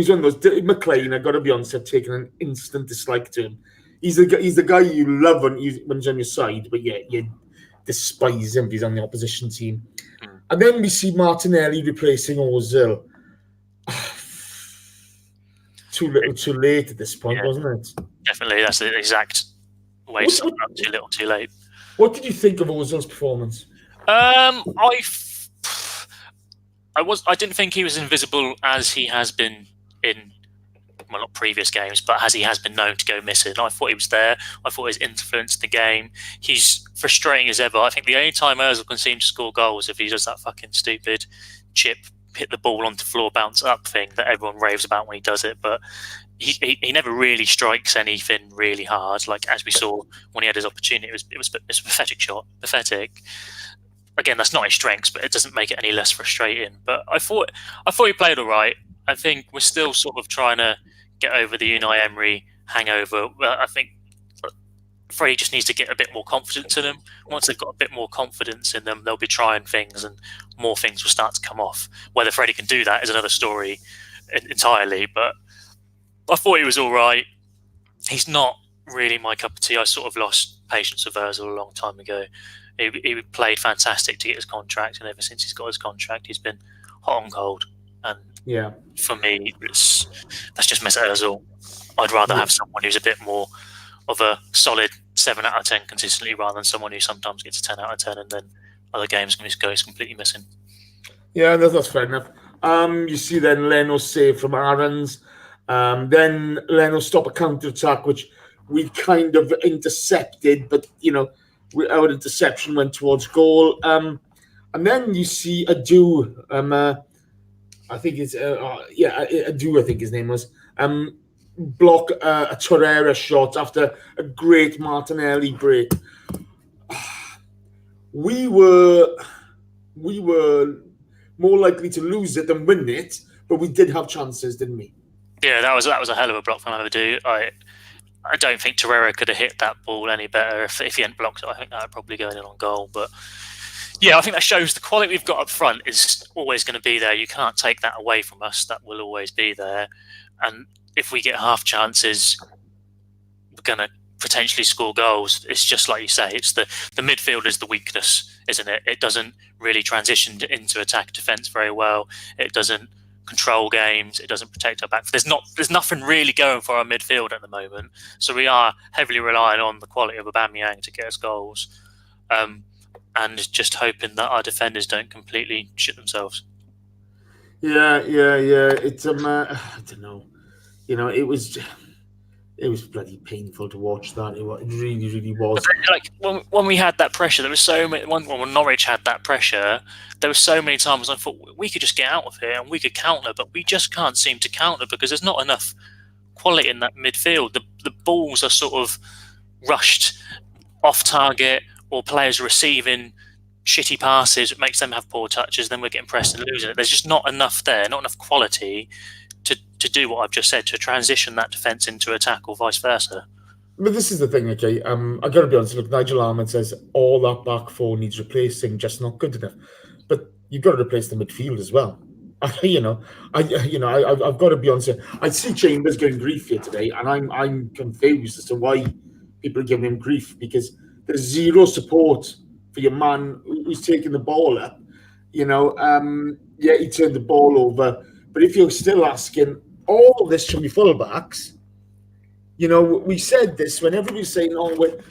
one of those. McLean, I got to be honest, I've taken an instant dislike to him. He's the guy you love when he's on your side, but you despise him if he's on the opposition team. And then we see Martinelli replacing Ozil. Too little, too late at this point, wasn't it? Definitely, that's the exact always too little, too late. What did you think of Ozil's performance? I didn't think he was invisible as he has been in, well, not previous games, but as he has been known to go missing. I thought he was there. I thought his influence in the game. He's frustrating as ever. I think the only time Ozil can seem to score goals if he does that fucking stupid chip, hit the ball onto the floor, bounce up thing that everyone raves about when he does it. But he never really strikes anything really hard. Like as we saw when he had his opportunity, it was a pathetic shot. Pathetic. Again, that's not his strengths, but it doesn't make it any less frustrating. But I thought he played all right. I think we're still sort of trying to get over the Unai Emery hangover. I think Freddie just needs to get a bit more confidence in them. Once they've got a bit more confidence in them, they'll be trying things and more things will start to come off. Whether Freddie can do that is another story entirely, but I thought he was all right. He's not really my cup of tea. I sort of lost patience with Ozil a long time ago. He played fantastic to get his contract, and ever since he's got his contract, he's been hot and cold. And for me, that's just Mesut Ozil. I'd rather have someone who's a bit more of a solid 7 out of 10 consistently, rather than someone who sometimes gets a 10 out of 10 and then other games goes completely missing. Yeah, that's fair enough. You see then Leno save from Aarons. Then Leno stop a counter-attack, which we kind of intercepted, but, our interception went towards goal. And then you see Adu, I think it's, Adu, I think his name was, block a Torreira shot after a great Martinelli break. We were more likely to lose it than win it, but we did have chances, didn't we? Yeah, that was a hell of a block from Adu. I don't think Torreira could have hit that ball any better if he hadn't blocked it. I think that would probably go in on goal. But yeah, I think that shows the quality we've got up front is always going to be there. You can't take that away from us. That will always be there. And if we get half chances, we're going to potentially score goals. It's just like you say, it's the midfield is the weakness, isn't it? It doesn't really transition into attack defence very well. It doesn't control games. It doesn't protect our back. There's nothing really going for our midfield at the moment. So we are heavily relying on the quality of Aubameyang to get us goals, and just hoping that our defenders don't completely shit themselves. Yeah. It's I don't know. It was bloody painful to watch that. It really, really was. Like when we had that pressure, there was so many. When Norwich had that pressure, there were so many times I thought we could just get out of here and we could counter, but we just can't seem to counter because there's not enough quality in that midfield. The balls are sort of rushed off target, or players receiving shitty passes. It makes them have poor touches. Then we're getting pressed and losing it. There's just not enough there, not enough quality to do what I've just said, to transition that defence into attack or vice versa. But this is the thing, okay? I've got to be honest. Look, Nigel Ahmed says all that back four needs replacing, just not good enough. But you've got to replace the midfield as well. I've got to be honest. I see Chambers getting grief here today, and I'm confused as to why people are giving him grief, because there's zero support for your man who's taking the ball up. He turned the ball over, but if you're still asking all this from your fullbacks, we said this when everybody's saying,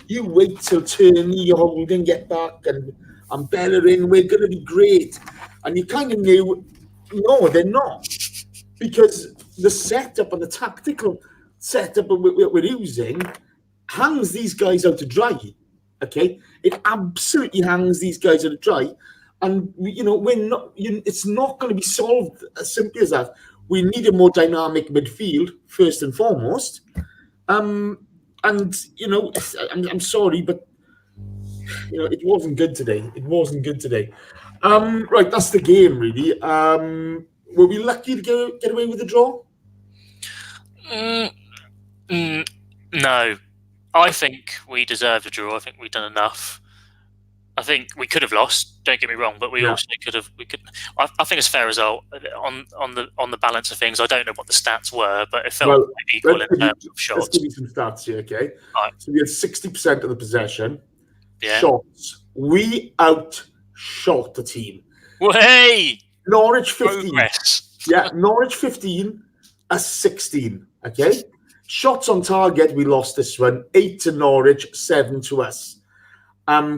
you wait till Tierney, Holding get back, and Bellerin, we're going to be great. And you kind of knew, no, they're not. Because the setup and the tactical setup we're using hangs these guys out to dry, okay? It absolutely hangs these guys out to dry. And, we're not. It's not going to be solved as simply as that. We need a more dynamic midfield, first and foremost. I'm sorry, but it wasn't good today. Right, that's the game, really. Were we lucky to get away with the draw? No, I think we deserved a draw. I think we've done enough. I think we could have lost. Don't get me wrong, but we also could have. I think it's a fair result on the balance of things. I don't know what the stats were, but it felt equal in terms of shots. Let's give you some stats here, okay? Right. So we had 60% of the possession. Yeah. Shots. We outshot the team. Well, hey! Norwich 15. Progress. Yeah, Norwich 15, us 16. Okay. Shots on target, we lost this one. 8 to Norwich, 7 to us.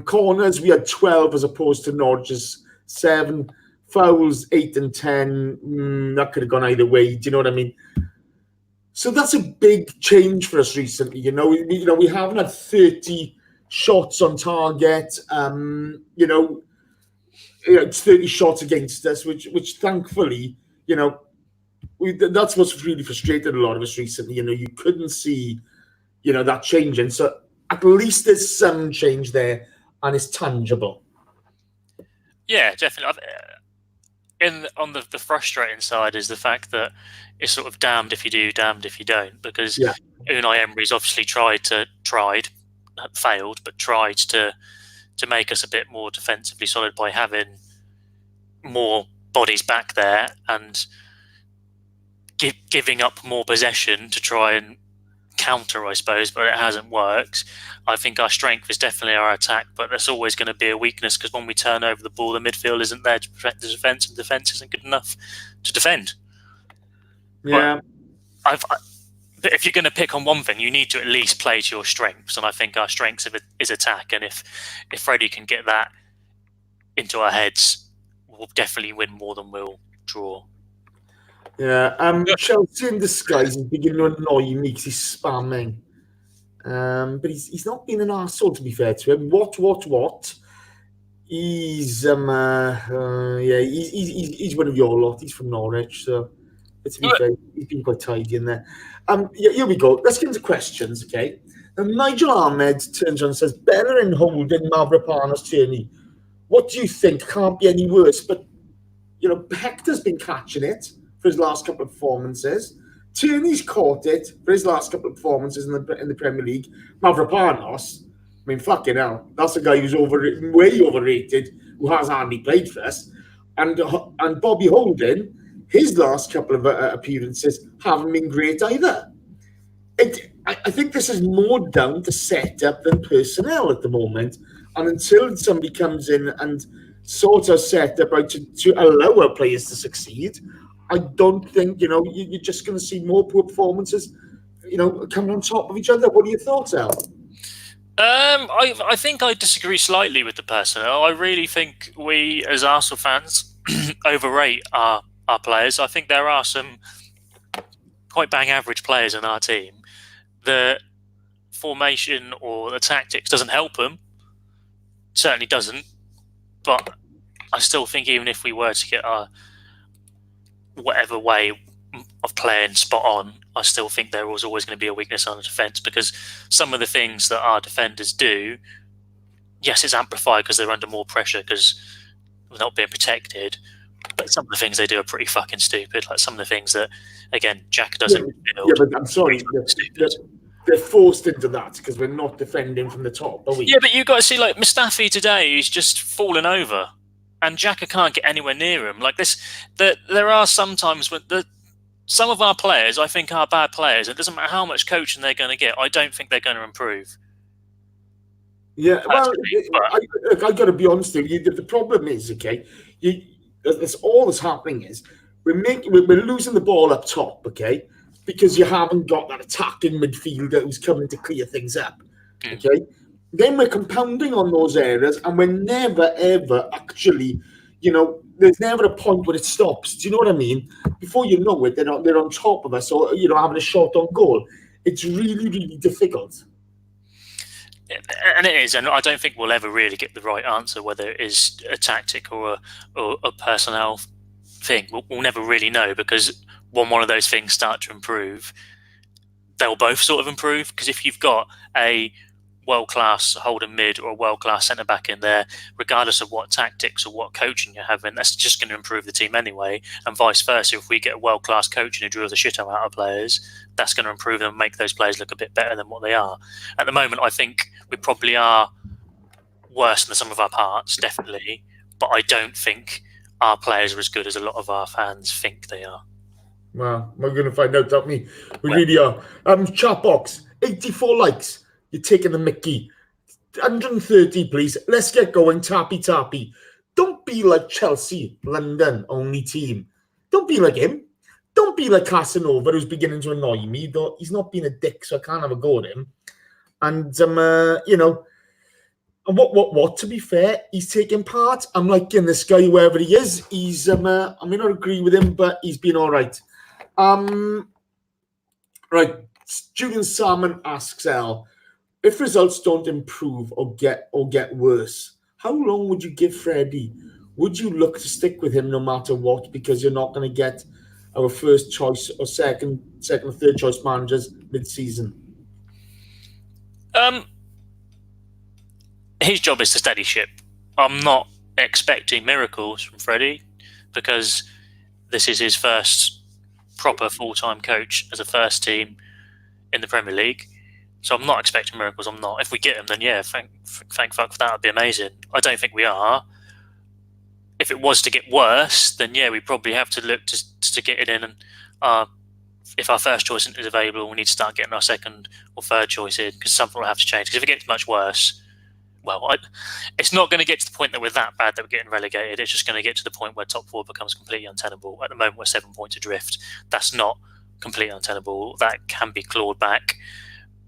Corners, we had 12 as opposed to Norwich's 7. Fouls, 8 and 10. That could have gone either way. Do you know what I mean? So that's a big change for us recently. We haven't had 30 shots on target. It's 30 shots against us, which thankfully, that's what's really frustrated a lot of us recently. You couldn't see, that changing. So at least there's some change there, and it's tangible. Yeah, definitely. On the frustrating side is the fact that it's sort of damned if you do, damned if you don't. Because Unai Emery's obviously failed, but tried to make us a bit more defensively solid by having more bodies back there and giving up more possession to try and counter, I suppose, but it hasn't worked. I think our strength is definitely our attack, but there's always going to be a weakness because when we turn over the ball, the midfield isn't there to protect the defence, and defence isn't good enough to defend. Yeah. But if you're going to pick on one thing, you need to at least play to your strengths, and I think our strengths is attack. And if Freddie can get that into our heads, we'll definitely win more than we'll draw. Yeah, Chelsea in disguise is beginning to annoy me because he's spamming. But he's not been an arsehole, to be fair to him. What? He's he's one of your lot. He's from Norwich, so to be fair, he's been quite tidy in there. Here we go. Let's get into questions, okay? Now, Nigel Ahmed turns on and says, Bellerin holding Mavropanos Tierney. What do you think? Can't be any worse. But, Hector's been catching it for his last couple of performances. Tierney's caught it for his last couple of performances in the Premier League. Mavropanos, fucking hell. That's a guy who's way overrated, who has hardly played for us. And Bobby Holding, his last couple of appearances haven't been great either. I think this is more down to setup than personnel at the moment. And until somebody comes in and sorts out setup out to allow our players to succeed, I don't think, you're just going to see more poor performances, coming on top of each other. What are your thoughts, Al? I think I disagree slightly with the personnel. I really think we, as Arsenal fans, overrate our players. I think there are some quite bang average players in our team. The formation or the tactics doesn't help them. Certainly doesn't. But I still think even if we were to get our whatever way of playing spot on, I still think there was always going to be a weakness on the defence, because some of the things that our defenders do, yes, it's amplified because they're under more pressure because they're not being protected, but some of the things they do are pretty fucking stupid. Like some of the things that, again, Xhaka doesn't build. Yeah, but I'm sorry, they're forced into that because we're not defending from the top, are we? Yeah, but you got to see, like, Mustafi today, he's just fallen over. And Xhaka can't get anywhere near him. Like this, there are some times when some of our players, I think, are bad players. It doesn't matter how much coaching they're going to get. I don't think they're going to improve. Yeah, well, I got to be honest with you. The problem is, okay, all that's happening is we're losing the ball up top, okay, because you haven't got that attacking midfielder who's coming to clear things up, okay. Then we're compounding on those errors, and we're never, ever actually, there's never a point where it stops. Do you know what I mean? Before you know it, they're on top of us, or, having a shot on goal. It's really, really difficult. And it is, and I don't think we'll ever really get the right answer, whether it is a tactic or a personnel thing. We'll never really know, because when one of those things start to improve, they'll both sort of improve. Because if you've got a world-class holding mid or a world-class centre-back in there, regardless of what tactics or what coaching you're having, that's just going to improve the team anyway, and vice versa. If we get a world-class coach who drills the shit out of players, that's going to improve them and make those players look a bit better than what they are. At the moment, I think we probably are worse than some of our parts, definitely, but I don't think our players are as good as a lot of our fans think they are. Well, we're going to find out, don't we? We really are. Chat box, 84 likes. You're taking the mickey. 130, please. Let's get going. Tappy. Don't be like Chelsea, London only team. Don't be like him. Don't be like Casanova, who's beginning to annoy me, though he's not being a dick, so I can't have a go at him. And, you know, and what, to be fair, he's taking part. I'm liking this guy, wherever he is. He's, I may not agree with him, but he's been all right. Right, Julian Salmon asks L, if results don't improve or get worse, how long would you give Freddie? Would you look to stick with him no matter what, because you're not going to get our first choice or second or third choice managers mid-season? His job is to steady ship. I'm not expecting miracles from Freddie because this is his first proper full-time coach as a first team in the Premier League. So I'm not expecting miracles. I'm not. If we get him, then yeah, thank fuck for that. Would be amazing. I don't think we are. If it was to get worse, then yeah, we probably have to look to get it in. And if our first choice isn't available, we need to start getting our second or third choice in, because something will have to change. Because if it gets much worse, well, it's not going to get to the point that we're that bad that we're getting relegated. It's just going to get to the point where top four becomes completely untenable. At the moment, we're 7 points adrift. That's not completely untenable. That can be clawed back.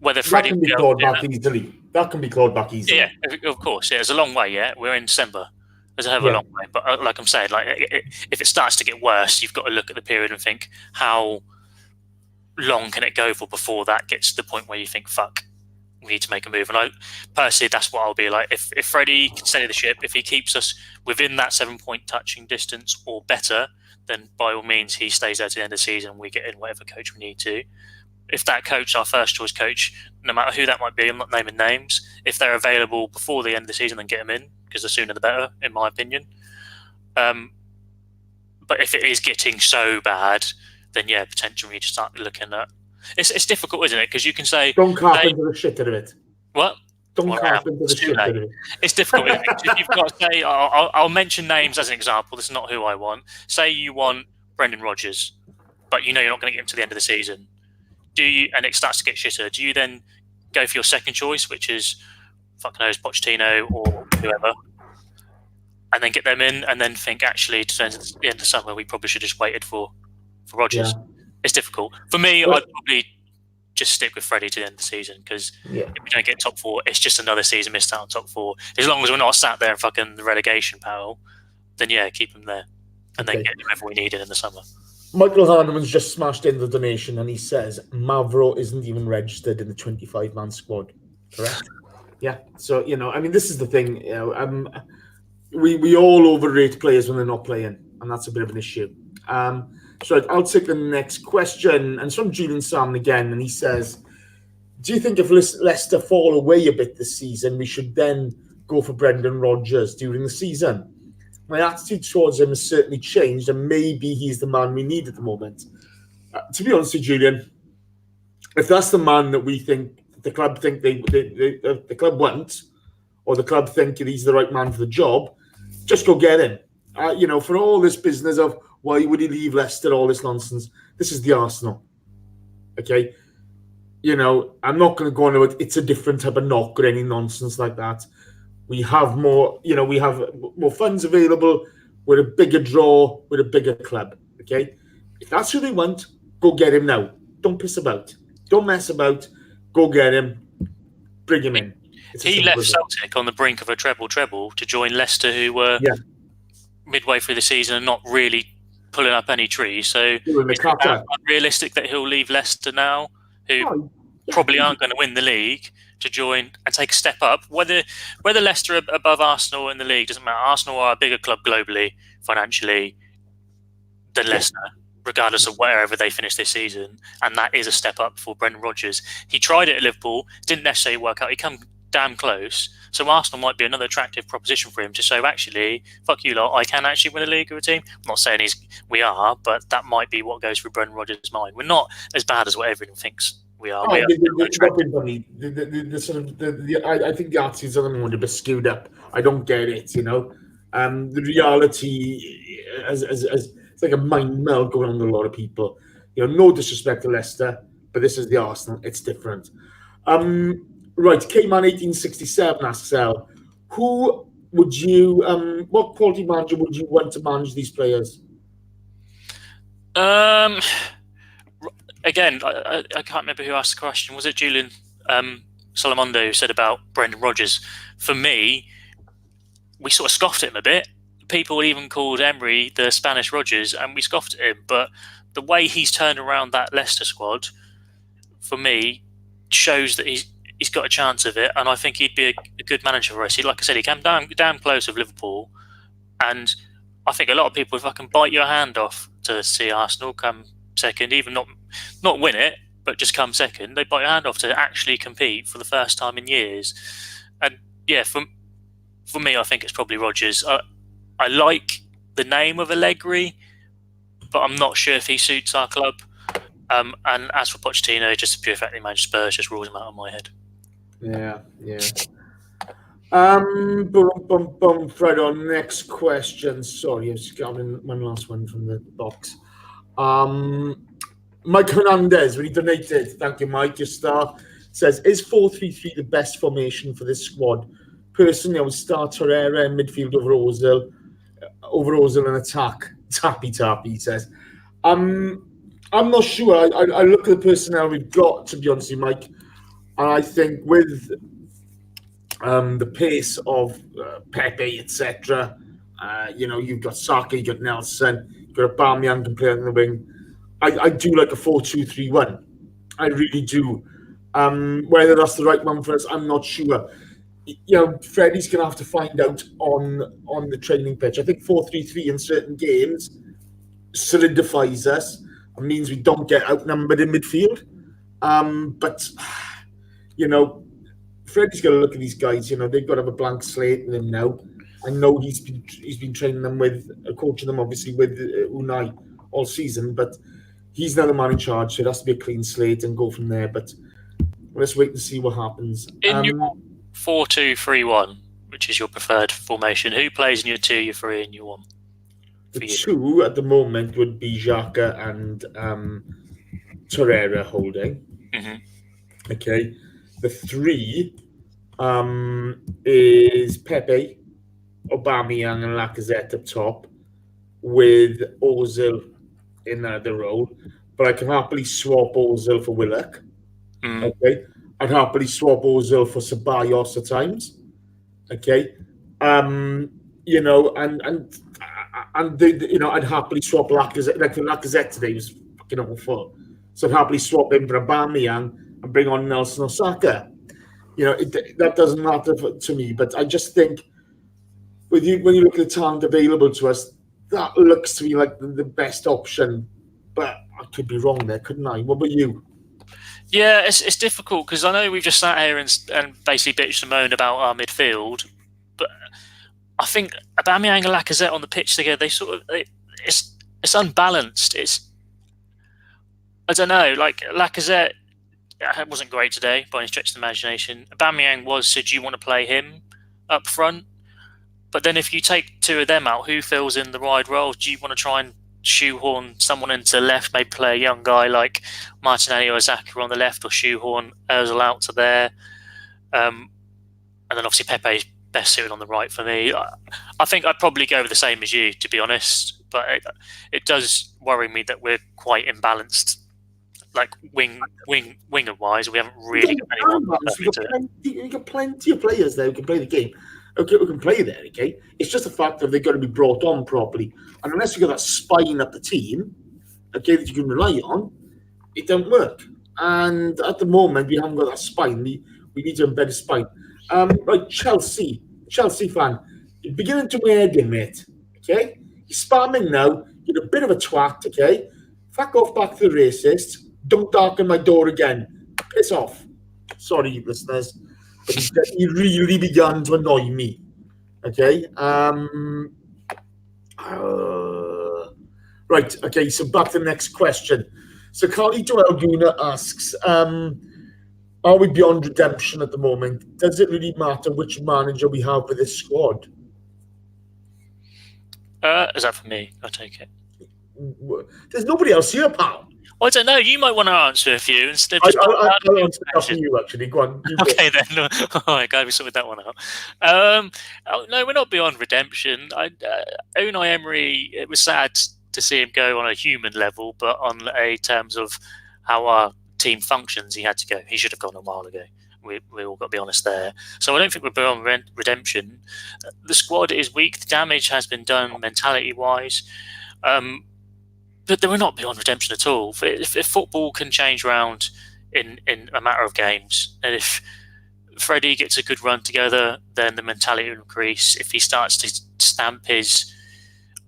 Whether Freddie can be clawed back easily. That can be clawed back easily. Yeah, of course. Yeah, it's a long way. Yeah, we're in December. There's a hell of a long way. But like I'm saying, like if it starts to get worse, you've got to look at the period and think, how long can it go for before that gets to the point where you think, fuck, we need to make a move. And I personally, that's what I'll be like. If Freddie can steady the ship, if he keeps us within that 7 point touching distance or better, then by all means he stays there to the end of the season and we get in whatever coach we need to. If that coach, our first choice coach, no matter who that might be, I'm not naming names, if they're available before the end of the season, then get them in, because the sooner the better, in my opinion. But if it is getting so bad, then yeah, potentially we need to start looking at. It's difficult, isn't it? Because you can say, don't carp into the shit out of it. What? Don't carp into the shit out of it. It's difficult. Isn't it? You've got to say, I'll mention names as an example. This is not who I want. Say you want Brendan Rodgers, but you know you're not going to get him to the end of the season. Do you? And it starts to get shitter. Do you then go for your second choice, which is fucking knows Pochettino or whoever, and then get them in, and then think actually to the end of summer we probably should have just waited for Rodgers? Yeah. It's difficult for me. I'd probably just stick with Freddie to the end of the season, because if we don't get top four, it's just another season missed out on top four. As long as we're not sat there in fucking the relegation battle, then yeah, keep him there, and then get whoever we need in the summer. Michael Hardeman's just smashed in the donation and he says Mavro isn't even registered in the 25-man squad. Correct? Yeah. So, you know, I mean, this is the thing. You know, we all overrate players when they're not playing, and that's a bit of an issue. So I'll take the next question, and it's from Julian Salmon again, and he says, do you think if Leicester fall away a bit this season, we should then go for Brendan Rodgers during the season? My attitude towards him has certainly changed, and maybe he's the man we need at the moment. To be honest with you, Julian, if that's the man that we think the club think the club want, or the club think he's the right man for the job, just go get him. You know, for all this business of why would he leave Leicester, all this nonsense, this is the Arsenal. Okay? You know, I'm not going to go on about it's a different type of knock or any nonsense like that. We have more, you know, we have more funds available. We're a bigger draw. We're a bigger club. Okay? If that's who they want, go get him now. Don't piss about. Don't mess about. Go get him. Bring him in. He left Celtic on the brink of a treble to join Leicester, who were midway through the season and not really pulling up any trees. So it's unrealistic that he'll leave Leicester now, who probably aren't going to win the league, to join and take a step up. Whether Leicester are above Arsenal in the league doesn't matter. Arsenal are a bigger club globally, financially, than Leicester, regardless of wherever they finish this season. And that is a step up for Brendan Rodgers. He tried it at Liverpool, didn't necessarily work out. He come damn close. So Arsenal might be another attractive proposition for him to say, actually, fuck you lot, I can actually win a league with a team. I'm not saying we are, but that might be what goes through Brendan Rodgers' mind. We're not as bad as what everyone thinks we are. I think the attitudes of them are a bit skewed up. I don't get it, you know. The reality it's like a mind meld going on with a lot of people. You know, no disrespect to Leicester, but this is the Arsenal. It's different. Right, K-Man 1867 asks L, who would you, what quality manager would you want to manage these players? again, I can't remember who asked the question. Was it Julian Solomondo who said about Brendan Rodgers? For me, we sort of scoffed at him a bit. People even called Emery the Spanish Rodgers, and we scoffed at him. But the way he's turned around that Leicester squad, for me, shows that he's got a chance of it, and I think he'd be a good manager for us. Like I said, he came damn close with Liverpool, and I think a lot of people, if I can bite your hand off to see Arsenal come second, even not win it, but just come second, they bite your hand off to actually compete for the first time in years. And yeah, for me, I think it's probably Rodgers. I like the name of Allegri, but I'm not sure if he suits our club. And as for Pochettino, just a pure fact he managed Spurs just rules him out of my head. Yeah. Fred, on next question. Sorry, I just got one last one from the box. Mike Hernandez, when he donated, thank you, Mike, your star, says, is 4-3-3 the best formation for this squad? Personally, I would start Torreira in midfield over Ozil and attack. Tappy, he says. I'm not sure. I look at the personnel we've got, to be honest with you, Mike, and I think with the pace of Pepe, etc., you've got Saka, you've got Nelson, you've got Aubameyang can play on the wing. I do like a 4-2-3-1. I really do. Whether that's the right one for us, I'm not sure. Freddie's going to have to find out on the training pitch. I think 4-3-3 in certain games solidifies us and means we don't get outnumbered in midfield. But Freddie's got to look at these guys. They've got to have a blank slate with him now. I know he's been training them coaching them obviously with Unai all season, but he's now the man in charge, so it has to be a clean slate and go from there. But let's wait and see what happens. In your 4-2-3-1, which is your preferred formation, who plays in your 2, your 3, and your 1? The 2 at the moment would be Xhaka and Torreira holding. Mm-hmm. Okay. The 3 is Pepe, Aubameyang, and Lacazette up top, with Ozil in the role. But I can happily swap Ozil for Willock. Okay. I'd happily swap Ozil for Ceballos at times. Okay. And I'd happily swap Lacazette. Like Lacazette today was fucking awful. So I'd happily swap him for Aubameyang and bring on Nelson or Saka. That doesn't matter to me. But I just think when you look at the talent available to us, that looks to me like the best option. But I could be wrong there, couldn't I? What about you? Yeah, it's difficult because I know we've just sat here and basically bitched and moaned about our midfield, but I think Aubameyang and Lacazette on the pitch together, it's unbalanced. I don't know, like Lacazette wasn't great today by any stretch of the imagination. Aubameyang was, so do you want to play him up front? But then if you take 2 of them out, who fills in the wide roles? Do you want to try and shoehorn someone into the left, maybe play a young guy like Martinez or Xhaka on the left, or shoehorn Ozil out to there? And then obviously Pepe is best suited on the right for me. I think I'd probably go with the same as you, to be honest, but it does worry me that we're quite imbalanced, like winger wise. We haven't really got anyone. You've got plenty of players there who can play the game. Okay, we can play there, okay? It's just a fact that they've got to be brought on properly. And unless you've got that spine up the team, okay, that you can rely on, it don't work. And at the moment, we haven't got that spine. We need to embed a spine. Right, Chelsea fan, you're beginning to wear in, mate, okay? You're spamming now. You're a bit of a twat, okay? Fuck off back to the racist. Don't darken my door again. Piss off. Sorry, listeners. But he really began to annoy me. Okay. Right. Okay. So back to the next question. So Carlito Alguna asks, are we beyond redemption at the moment? Does it really matter which manager we have with this squad? Is that for me? I'll take it. There's nobody else here, pal. I don't know. You might want to answer a few instead of just. I'll answer that for you, actually. Go on. Okay, then. No. All right, glad we sorted that one out. No, we're not beyond redemption. Unai Emery, it was sad to see him go on a human level, but on a terms of our team functions, he had to go. He should have gone a while ago. We all got to be honest there. So I don't think we're beyond redemption. The squad is weak. The damage has been done mentality-wise. But we're not beyond redemption at all. If football can change around in a matter of games, and if Freddie gets a good run together, then the mentality will increase. If he starts to stamp his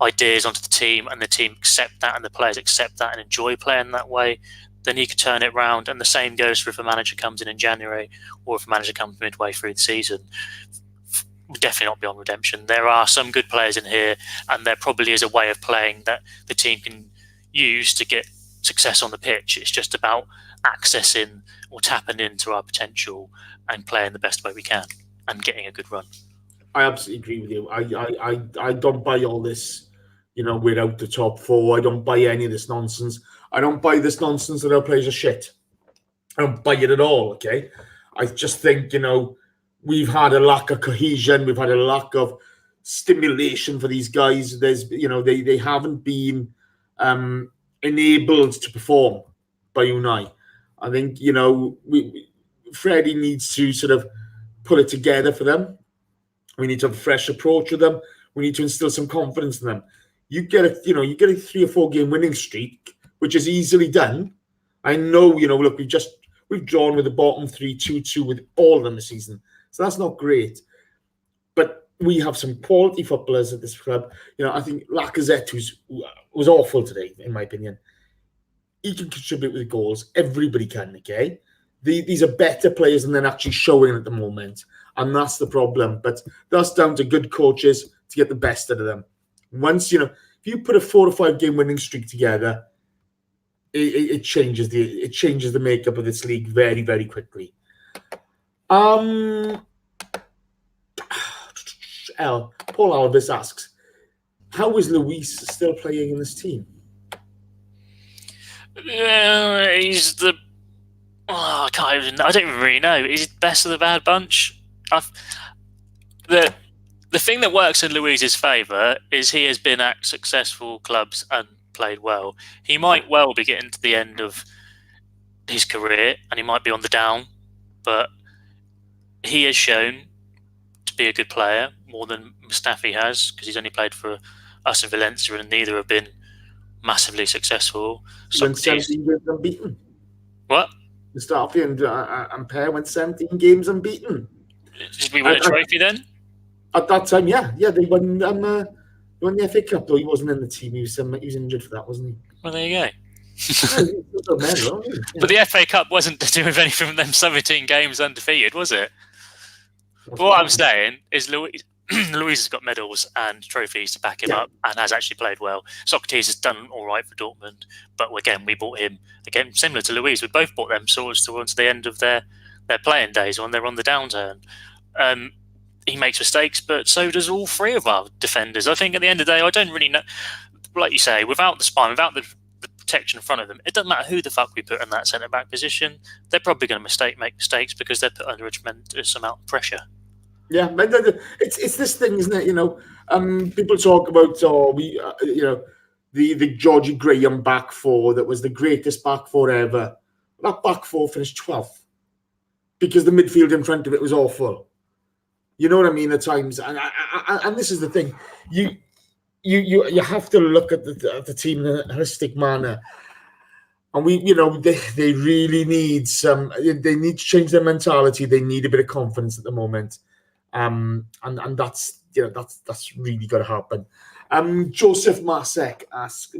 ideas onto the team and the team accept that and the players accept that and enjoy playing that way, then he could turn it around. And the same goes for if a manager comes in January or if a manager comes midway through the season. We're definitely not beyond redemption. There are some good players in here, and there probably is a way of playing that the team can use to get success on the pitch. It's just about accessing or tapping into our potential and playing the best way we can and getting a good run. I absolutely agree with you. I don't buy all this, we're out the top four. I don't buy any of this nonsense. I don't buy this nonsense that our players are shit. I don't buy it at all, okay? I just think, we've had a lack of cohesion. We've had a lack of stimulation for these guys. There's, they haven't been enabled to perform by Unai. I think, Freddie needs to sort of pull it together for them. We need to have a fresh approach with them. We need to instill some confidence in them. You get a 3 or 4 game winning streak, which is easily done. I know, look, we've drawn with the bottom 3, 2-2 with all of them this season. So that's not great. But we have some quality footballers at this club. I think Lacazette, was awful today, in my opinion. He can contribute with goals. Everybody can, okay? These are better players than they're actually showing at the moment. And that's the problem. But that's down to good coaches to get the best out of them. Once, if you put a 4 or 5 game winning streak together, it changes the makeup of this league very, very quickly. Paul Alvis asks, how is Luis still playing in this team? He's the... I don't even really know. He's the best of the bad bunch. The thing that works in Luis's favour is he has been at successful clubs and played well. He might well be getting to the end of his career and he might be on the down, but he has shown to be a good player more than Mustafi has, because he's only played for us in Valencia and neither have been massively successful. Sokratis games unbeaten. What? Mustafi and Pepe went 17 games unbeaten. Did we win a trophy then? At that time, yeah, they won. They won the FA Cup, though. He wasn't in the team. He was injured for that, wasn't he? Well, there you go. Yeah. But the FA Cup wasn't to do with anything from them 17 games undefeated, was it? But what I'm saying is Luis has got medals and trophies to back him up and has actually played well. Sokratis has done all right for Dortmund, but again, we bought him, again, similar to Luis. We both bought them swords towards the end of their playing days when they're on the downturn. He makes mistakes, but so does all 3 of our defenders. I think at the end of the day, I don't really know. Like you say, without the spine, without the protection in front of them, it doesn't matter who the fuck we put in that centre-back position. They're probably going to make mistakes because they're put under a tremendous amount of pressure. Yeah, it's this thing, isn't it? People talk about the Georgie Graham back 4 that was the greatest back 4 ever. That back 4 finished 12th because the midfield in front of it was awful. You know what I mean? At times, and this is the thing, you have to look at the team in a holistic manner, and they really need some. They need to change their mentality. They need a bit of confidence at the moment, and that's really got to happen. Joseph Masek asks,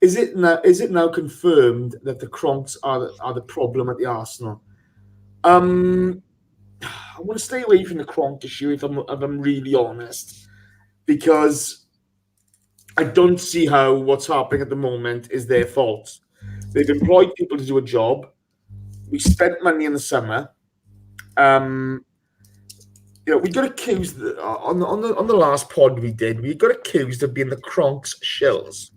is it now confirmed that the Kronks are the problem at the Arsenal? I want to stay away from the Kronk issue if I'm really honest, because I don't see how what's happening at the moment is their fault. They've employed people to do a job. We spent money in the summer. We got accused on the last pod we did. We got accused of being the Kronks shills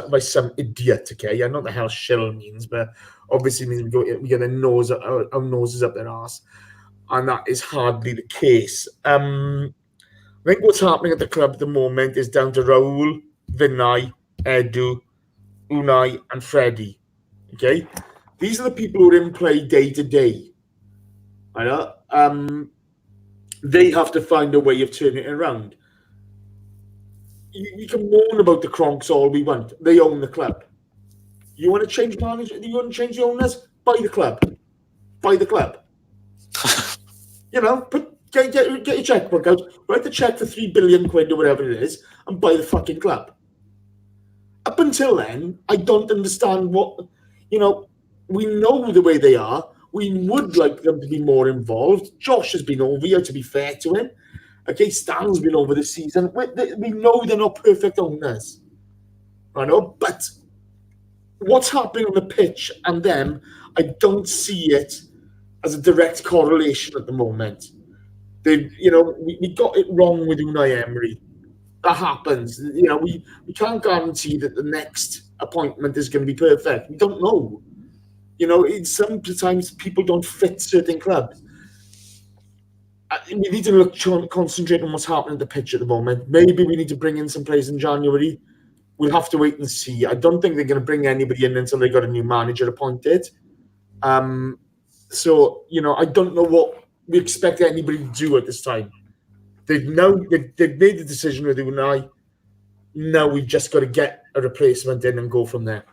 by some idiot. Okay, I know what the hell shill means, but obviously means we get our noses up their arse. And that is hardly the case. I think what's happening at the club at the moment is down to Raul, Vinay, Edu, Unai, and Freddie. Okay, these are the people who are in play day to day. I know. They have to find a way of turning it around. You can moan about the Cronks all we want. They own the club. You want to change manager? You want to change the owners? Buy the club. Buy the club. Get your checkbook out, write the check for £3 billion or whatever it is, and buy the fucking club. Up until then, I don't understand what, we know the way they are. We would like them to be more involved. Josh has been over here, to be fair to him. Okay, Stan's been over this season. We know they're not perfect owners. I know, but what's happening on the pitch and them, I don't see it as a direct correlation at the moment. We got it wrong with Unai Emery. That happens. We can't guarantee that the next appointment is going to be perfect. We don't know. Sometimes people don't fit certain clubs. We need to concentrate on what's happening at the pitch at the moment. Maybe we need to bring in some players in January. We'll have to wait and see. I don't think they're going to bring anybody in until they got a new manager appointed. I don't know what we expect anybody to do at this time. They've made the decision with Unai. Now we've just got to get a replacement in and go from there.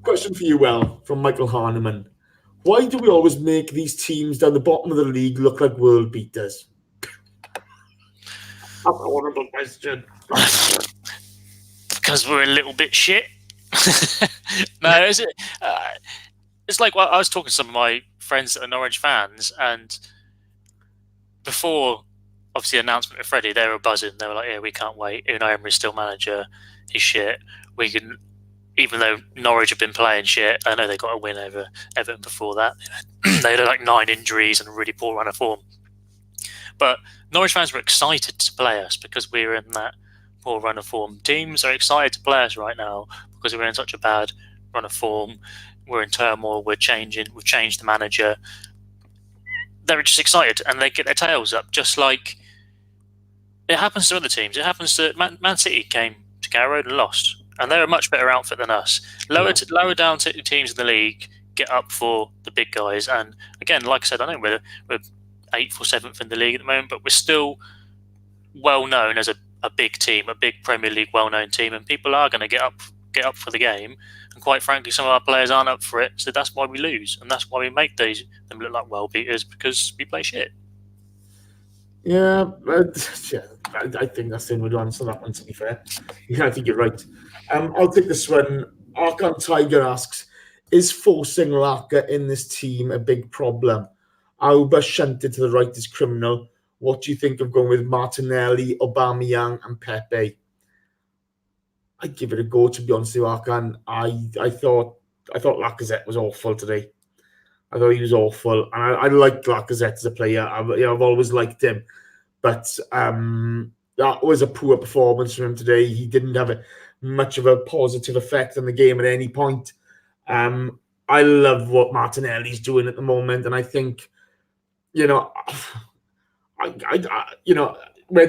Question for you, from Michael Harneman. Why do we always make these teams down the bottom of the league look like world beaters? That's a horrible question. Because we're a little bit shit. No, it's like, I was talking to some of my friends that are Norwich fans, and before, obviously, the announcement of Freddie, they were buzzing. They were like, yeah, we can't wait. Unai Emery's still manager. He's shit. We can, even though Norwich have been playing shit, I know they got a win over Everton before that. They had like 9 injuries and a really poor run of form. But Norwich fans were excited to play us because we were in that poor run of form. Teams are excited to play us right now because we're in such a bad run of form. We're in turmoil. We've changed the manager. They're just excited and they get their tails up, just like it happens to other teams. It happens to Man City came to Carrow Road and lost, and they're a much better outfit than us. Lower down teams in the league get up for the big guys, and again, like I said, I know we're 8th or 7th in the league at the moment, but we're still well known as a big team, a big Premier League well known team, and people are going to get up for the game. And quite frankly, some of our players aren't up for it, so that's why we lose, and that's why we make them look like well beaters, because we play shit. Yeah, I think that's the only answer that one, to be fair. Yeah, I think you're right. I'll take this one. Arkan Tiger asks, is forcing Laka in this team a big problem? Auba shunted to the right is criminal. What do you think of going with Martinelli, Aubameyang and Pepe? I'd give it a go, to be honest with you, Arkan. I thought Lacazette was awful today. I thought he was awful. And I liked Lacazette as a player. I've always liked him. But that was a poor performance from him today. He didn't have much of a positive effect on the game at any point. I love what Martinelli's doing at the moment. And I think, whether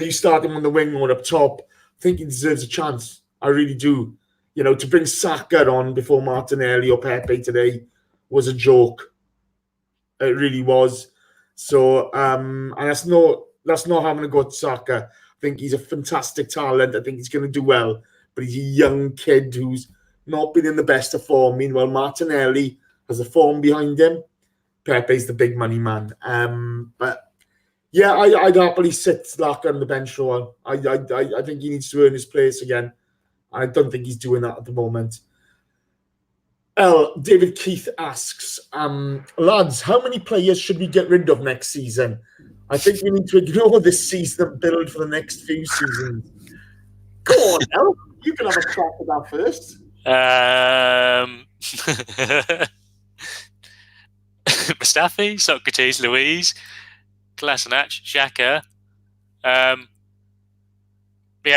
you start him on the wing or up top, I think he deserves a chance. I really do. To bring Xhaka on before Martinelli or Pepe today was a joke. It really was. So, and that's not having a go at Xhaka. I think he's a fantastic talent. I think he's going to do well. But he's a young kid who's not been in the best of form. Meanwhile, Martinelli has the form behind him. Pepe's the big money man. But yeah, I'd happily sit Xhaka on the bench for a while. I think he needs to earn his place again. I don't think he's doing that at the moment. David Keith asks, lads, how many players should we get rid of next season? I think we need to ignore this season and build for the next few seasons. Go on, El. You can have a crack at that first. Mustafi, Sokratis, Louise, Kolasinac, Xhaka.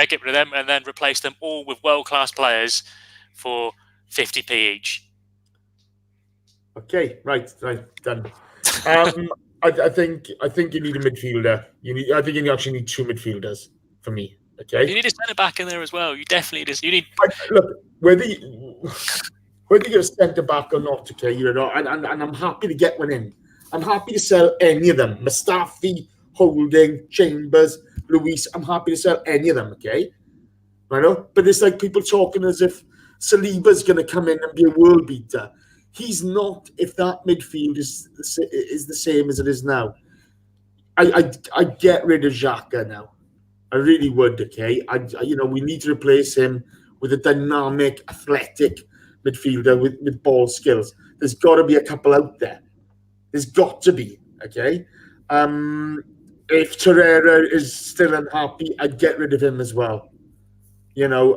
Get rid of them and then replace them all with world-class players for 50p each. Okay, right, done. I think you need a midfielder. I think you actually need 2 midfielders for me. Okay. You need a centre back in there as well. You definitely just you need. Look, whether you get a centre back or not, okay, you know, and I'm happy to get one in. I'm happy to sell any of them. Mustafi, Holding, Chambers, Luis. I'm happy to sell any of them. Okay, I know, but it's like people talking as if Saliba's going to come in and be a world beater. He's not. If that midfield is the same as it is now, I get rid of Xhaka now. I really would. Okay, we need to replace him with a dynamic, athletic midfielder with ball skills. There's got to be a couple out there. There's got to be. Okay. If Torreira is still unhappy, I'd get rid of him as well. You know,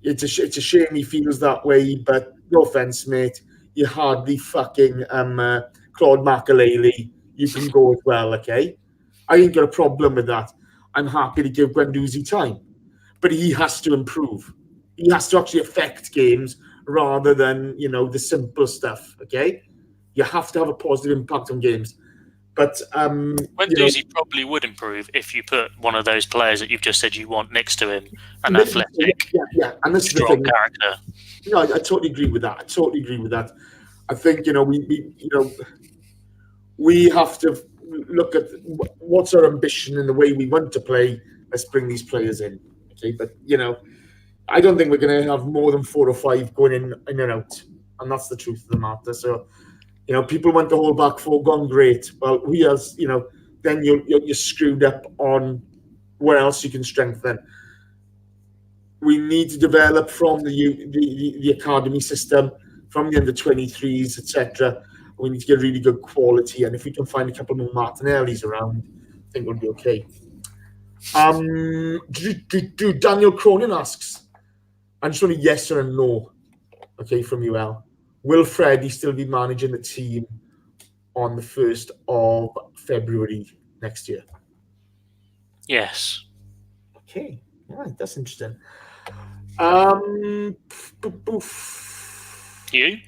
it's a shame he feels that way, but no offense, mate. You're hardly fucking Claude Makelele. You can go as well, okay? I ain't got a problem with that. I'm happy to give Guendouzi time, but he has to improve. He has to actually affect games rather than, the simple stuff, okay? You have to have a positive impact on games. But Guendouzi probably would improve if you put one of those players that you've just said you want next to him, an athletic, and this strong character. No, I totally agree with that. I think we have to look at what's our ambition and the way we want to play. Let's bring these players in, okay? But I don't think we're going to have more than 4 or 5 going in and out, and that's the truth of the matter. So. People want the whole back four gone, great. Well, then you're screwed up on where else you can strengthen. We need to develop from the academy system, from the under-23s, etc. We need to get really good quality, and if we can find a couple more Martinellis around, I think we'll be okay. Daniel Cronin asks, I just want a yes or a no, okay, from you, Al. Will Freddie still be managing the team on the 1st of February next year? Yes. Okay. All right. That's interesting. You?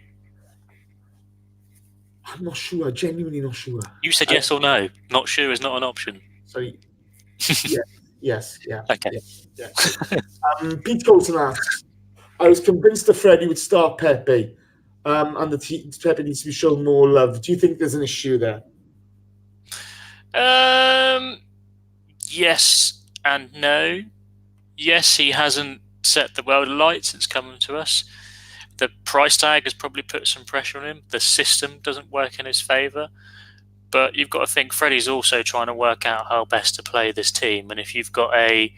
I'm not sure. Genuinely not sure. You said yes or no. Not sure is not an option. Sorry. Yes. Yeah. Okay. Yeah. Pete Colson asks, I was convinced that Freddie would start Pepe. And the Pepe needs to be shown more love. Do you think there's an issue there? Yes and no. Yes, he hasn't set the world alight since coming to us. The price tag has probably put some pressure on him. The system doesn't work in his favour. But you've got to think Freddie's also trying to work out how best to play this team. And if you've got a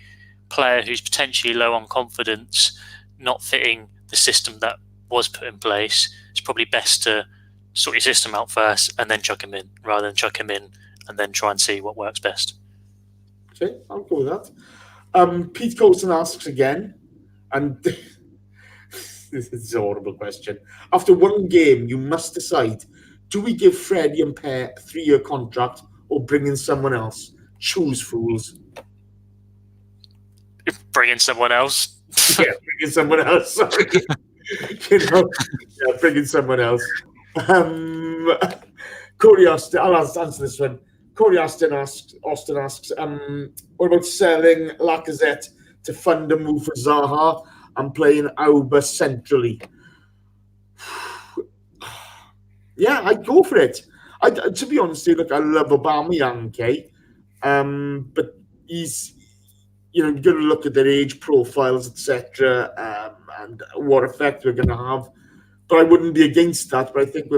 player who's potentially low on confidence, not fitting the system that was put in place, it's probably best to sort your system out first and then chuck him in, rather than chuck him in and then try and see what works best. Okay, I'll go with that. Pete Colson asks again, and this is a horrible question. After one game, you must decide, do we give Freddie and Pepe a 3-year contract or bring in someone else? Choose, fools. Bring in someone else? Yeah, bring in someone else, sorry. Bringing someone else. Corey Austin, I'll answer this one. Corey Austin asks, what about selling Lacazette to fund a move for Zaha and playing Auba centrally? Yeah, I'd go for it. To be honest, look, I love Aubameyang, okay? But he's, you've got to look at their age profiles, etc., and what effect we're going to have. But I wouldn't be against that. But I think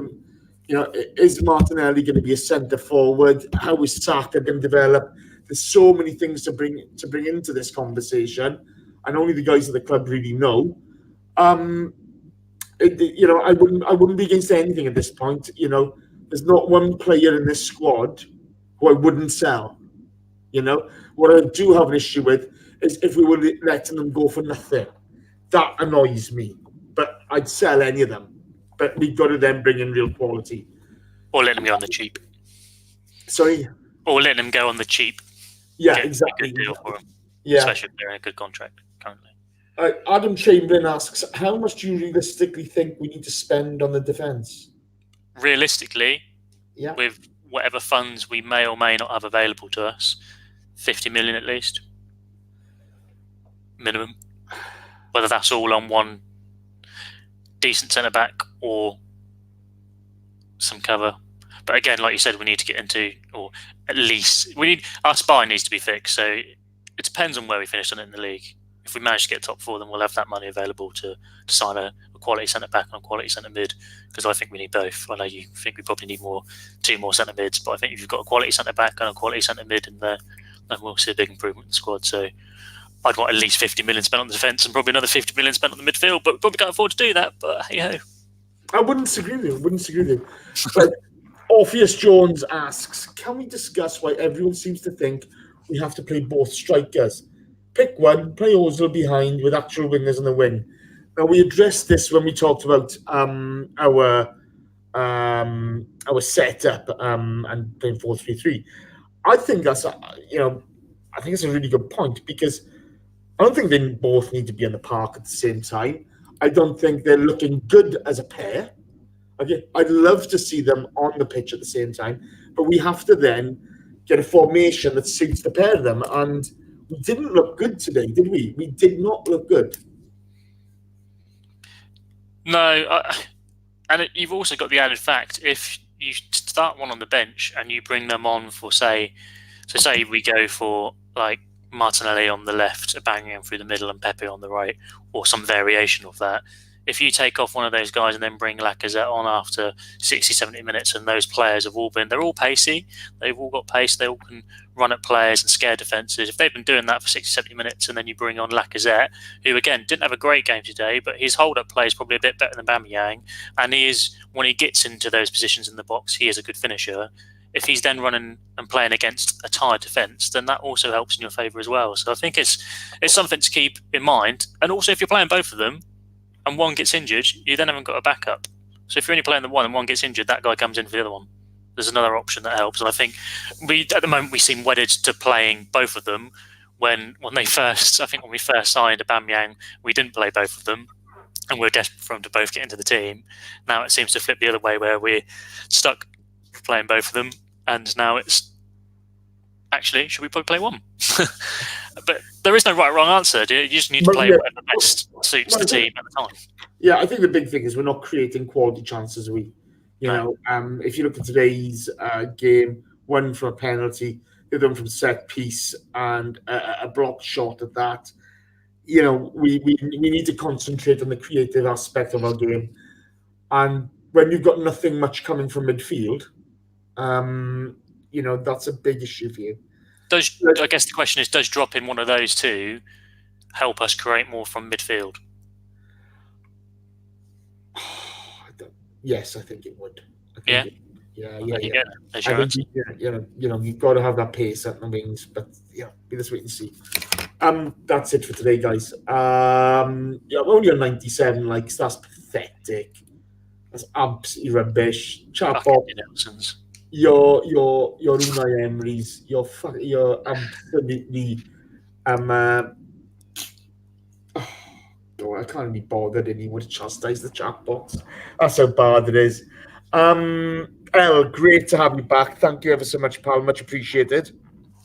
is Martinelli going to be a centre forward? How is Saka going to develop? There's so many things to bring into this conversation, and only the guys at the club really know. I wouldn't be against anything at this point. There's not one player in this squad who I wouldn't sell. What I do have an issue with is if we were letting them go for nothing. That annoys me. But I'd sell any of them. But we've got to then bring in real quality. Or let them go on the cheap. Sorry? Or let them go on the cheap. Yeah, Get exactly. a good deal for them. Yeah. Especially if they're in a good contract currently. Adam Chamberlain asks, how much do you realistically think we need to spend on the defence? Realistically, yeah, with whatever funds we may or may not have available to us, 50 million at least. minimum. Whether that's all on one decent centre-back or some cover. But again, like you said, we need to get into, or at least, our spine needs to be fixed. So it depends on where we finish on it in the league. If we manage to get top 4, then we'll have that money available to sign a quality centre-back and a quality centre-mid, because I think we need both. I know you think we probably need 2 more centre-mids, but I think if you've got a quality centre-back and a quality centre-mid in there, then we'll see a big improvement in the squad. So I'd want at least 50 million spent on the defence and probably another 50 million spent on the midfield, but we probably can't afford to do that. But hey-ho. I wouldn't disagree with you. But Orpheus Jones asks, can we discuss why everyone seems to think we have to play both strikers? Pick one, play Ozil behind with actual wingers on the wing. Now, we addressed this when we talked about our setup and playing 4-3-3. I think that's I think it's a really good point, because I don't think they both need to be on the park at the same time. I don't think they're looking good as a pair. Okay, I'd love to see them on the pitch at the same time, but we have to then get a formation that suits the pair of them. And we didn't look good today, did we? We did not look good. No, and you've also got the added fact, if you start one on the bench and you bring them on for, say we go for like Martinelli on the left, Aubameyang through the middle and Pepe on the right, or some variation of that. If you take off one of those guys and then bring Lacazette on after 60, 70 minutes, and those players have they're all pacey, they've all got pace, they all can run at players and scare defences. If they've been doing that for 60, 70 minutes, and then you bring on Lacazette, who again didn't have a great game today, but his hold-up play is probably a bit better than Aubameyang, and he is, when he gets into those positions in the box, he is a good finisher. If he's then running and playing against a tired defence, then that also helps in your favour as well. So I think it's something to keep in mind. And also, if you're playing both of them and one gets injured, you then haven't got a backup. So if you're only playing the one and one gets injured, that guy comes in for the other one. There's another option that helps. And I think at the moment we seem wedded to playing both of them. When we first signed Aubameyang, we didn't play both of them, and we were desperate for them to both get into the team. Now it seems to flip the other way, where we're stuck playing both of them. And now it's actually, should we probably play one? But there is no right or wrong answer. You just need to play whatever best suits the team at the time. Yeah, I think the big thing is we're not creating quality chances. If you look at today's game, one from a penalty, the other one from set piece, and a blocked shot at that. We need to concentrate on the creative aspect of our game. And when you've got nothing much coming from midfield, that's a big issue for you. I guess the question is, does dropping one of those two help us create more from midfield? Yes, I think it would. Yeah. I think you've got to have that pace at the wings, but be this wait and see. That's it for today, guys. Only on 97 likes. That's pathetic. That's absolutely rubbish. Chat box. Your Unai Emery's. You're absolutely. I can't be bothered anymore to chastise the chat box. That's how bad it is. El, great to have you back. Thank you ever so much, pal. Much appreciated.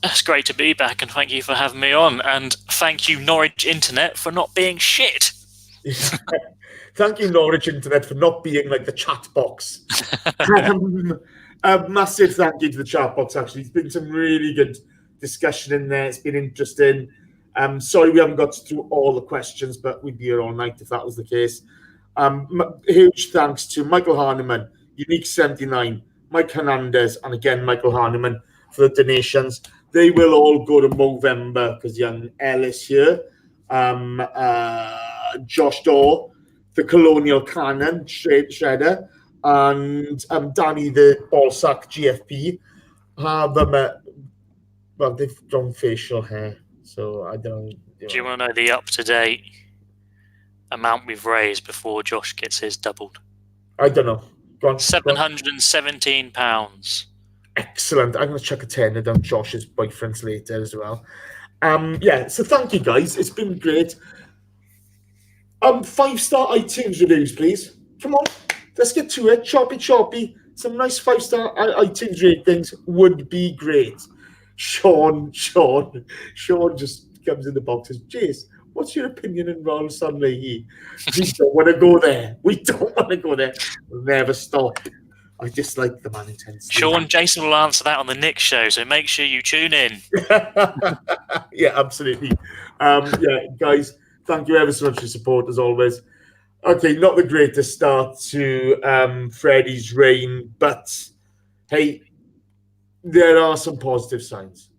It's great to be back, and thank you for having me on. And thank you, Norwich Internet, for not being shit. Thank you, Norwich Internet, for not being like the chat box. Massive thank you to the chat box, actually. It's been some really good discussion in there. It's been interesting. Sorry we haven't got through all the questions, but we'd be here all night if that was the case. Huge thanks to Michael Harneman, Unique79, Mike Hernandez, and again, Michael Harneman for the donations. They will all go to Movember because young Ellis here, Josh Daw, the Colonial Cannon, Shredder, and Danny the Ballsack GFP have they've drawn facial hair, so I don't. Do you want to know the up-to-date amount we've raised before Josh gets his doubled? I don't know. Go on. £717. Excellent. I'm going to chuck a tenner down Josh's boyfriend's later as well. So thank you, guys. It's been great. 5-star iTunes reviews, please. Come on, let's get to it. Choppy. Some nice 5-star iTunes ratings would be great. Sean just comes in the box and says, Jace, What's your opinion on Royal Sunday? We don't want to go there. We don't want to go there. We'll never stop. I just like the man intensely. Sean, Jason will answer that on the Nick show, so make sure you tune in. Yeah, absolutely. Yeah, guys, thank you ever so much for your support, as always. Okay, not the greatest start to Freddie's reign, but hey, there are some positive signs.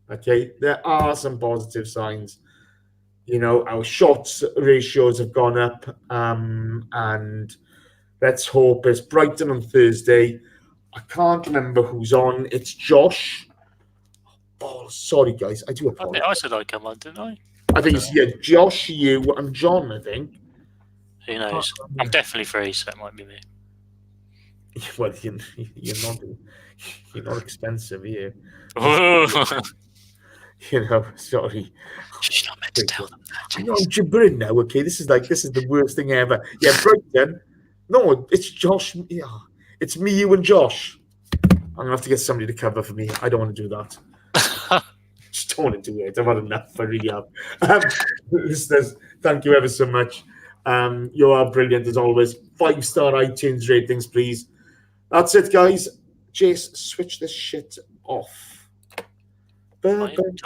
Okay, there are some positive signs. You know, our shots ratios have gone up, and let's hope it's Brighton on Thursday. I can't remember who's on. It's Josh. Oh, sorry, guys. I do apologize. I said I'd come on, didn't I? I think it's Josh, you, and John, I think. Who knows? I'm definitely free, so it might be me. Well, you're not expensive, are you? You know, sorry. She's not meant to tell them that. I know I'm gibbering now, okay? This is the worst thing ever. Yeah, Brighton. No, it's Josh. Yeah, it's me, you, and Josh. I'm going to have to get somebody to cover for me. I don't want to do that. Just don't want to do it. I've had enough. I really have. Listeners, thank you ever so much. You are brilliant as always. 5-star iTunes ratings, please. That's it, guys. Jace, switch this shit off.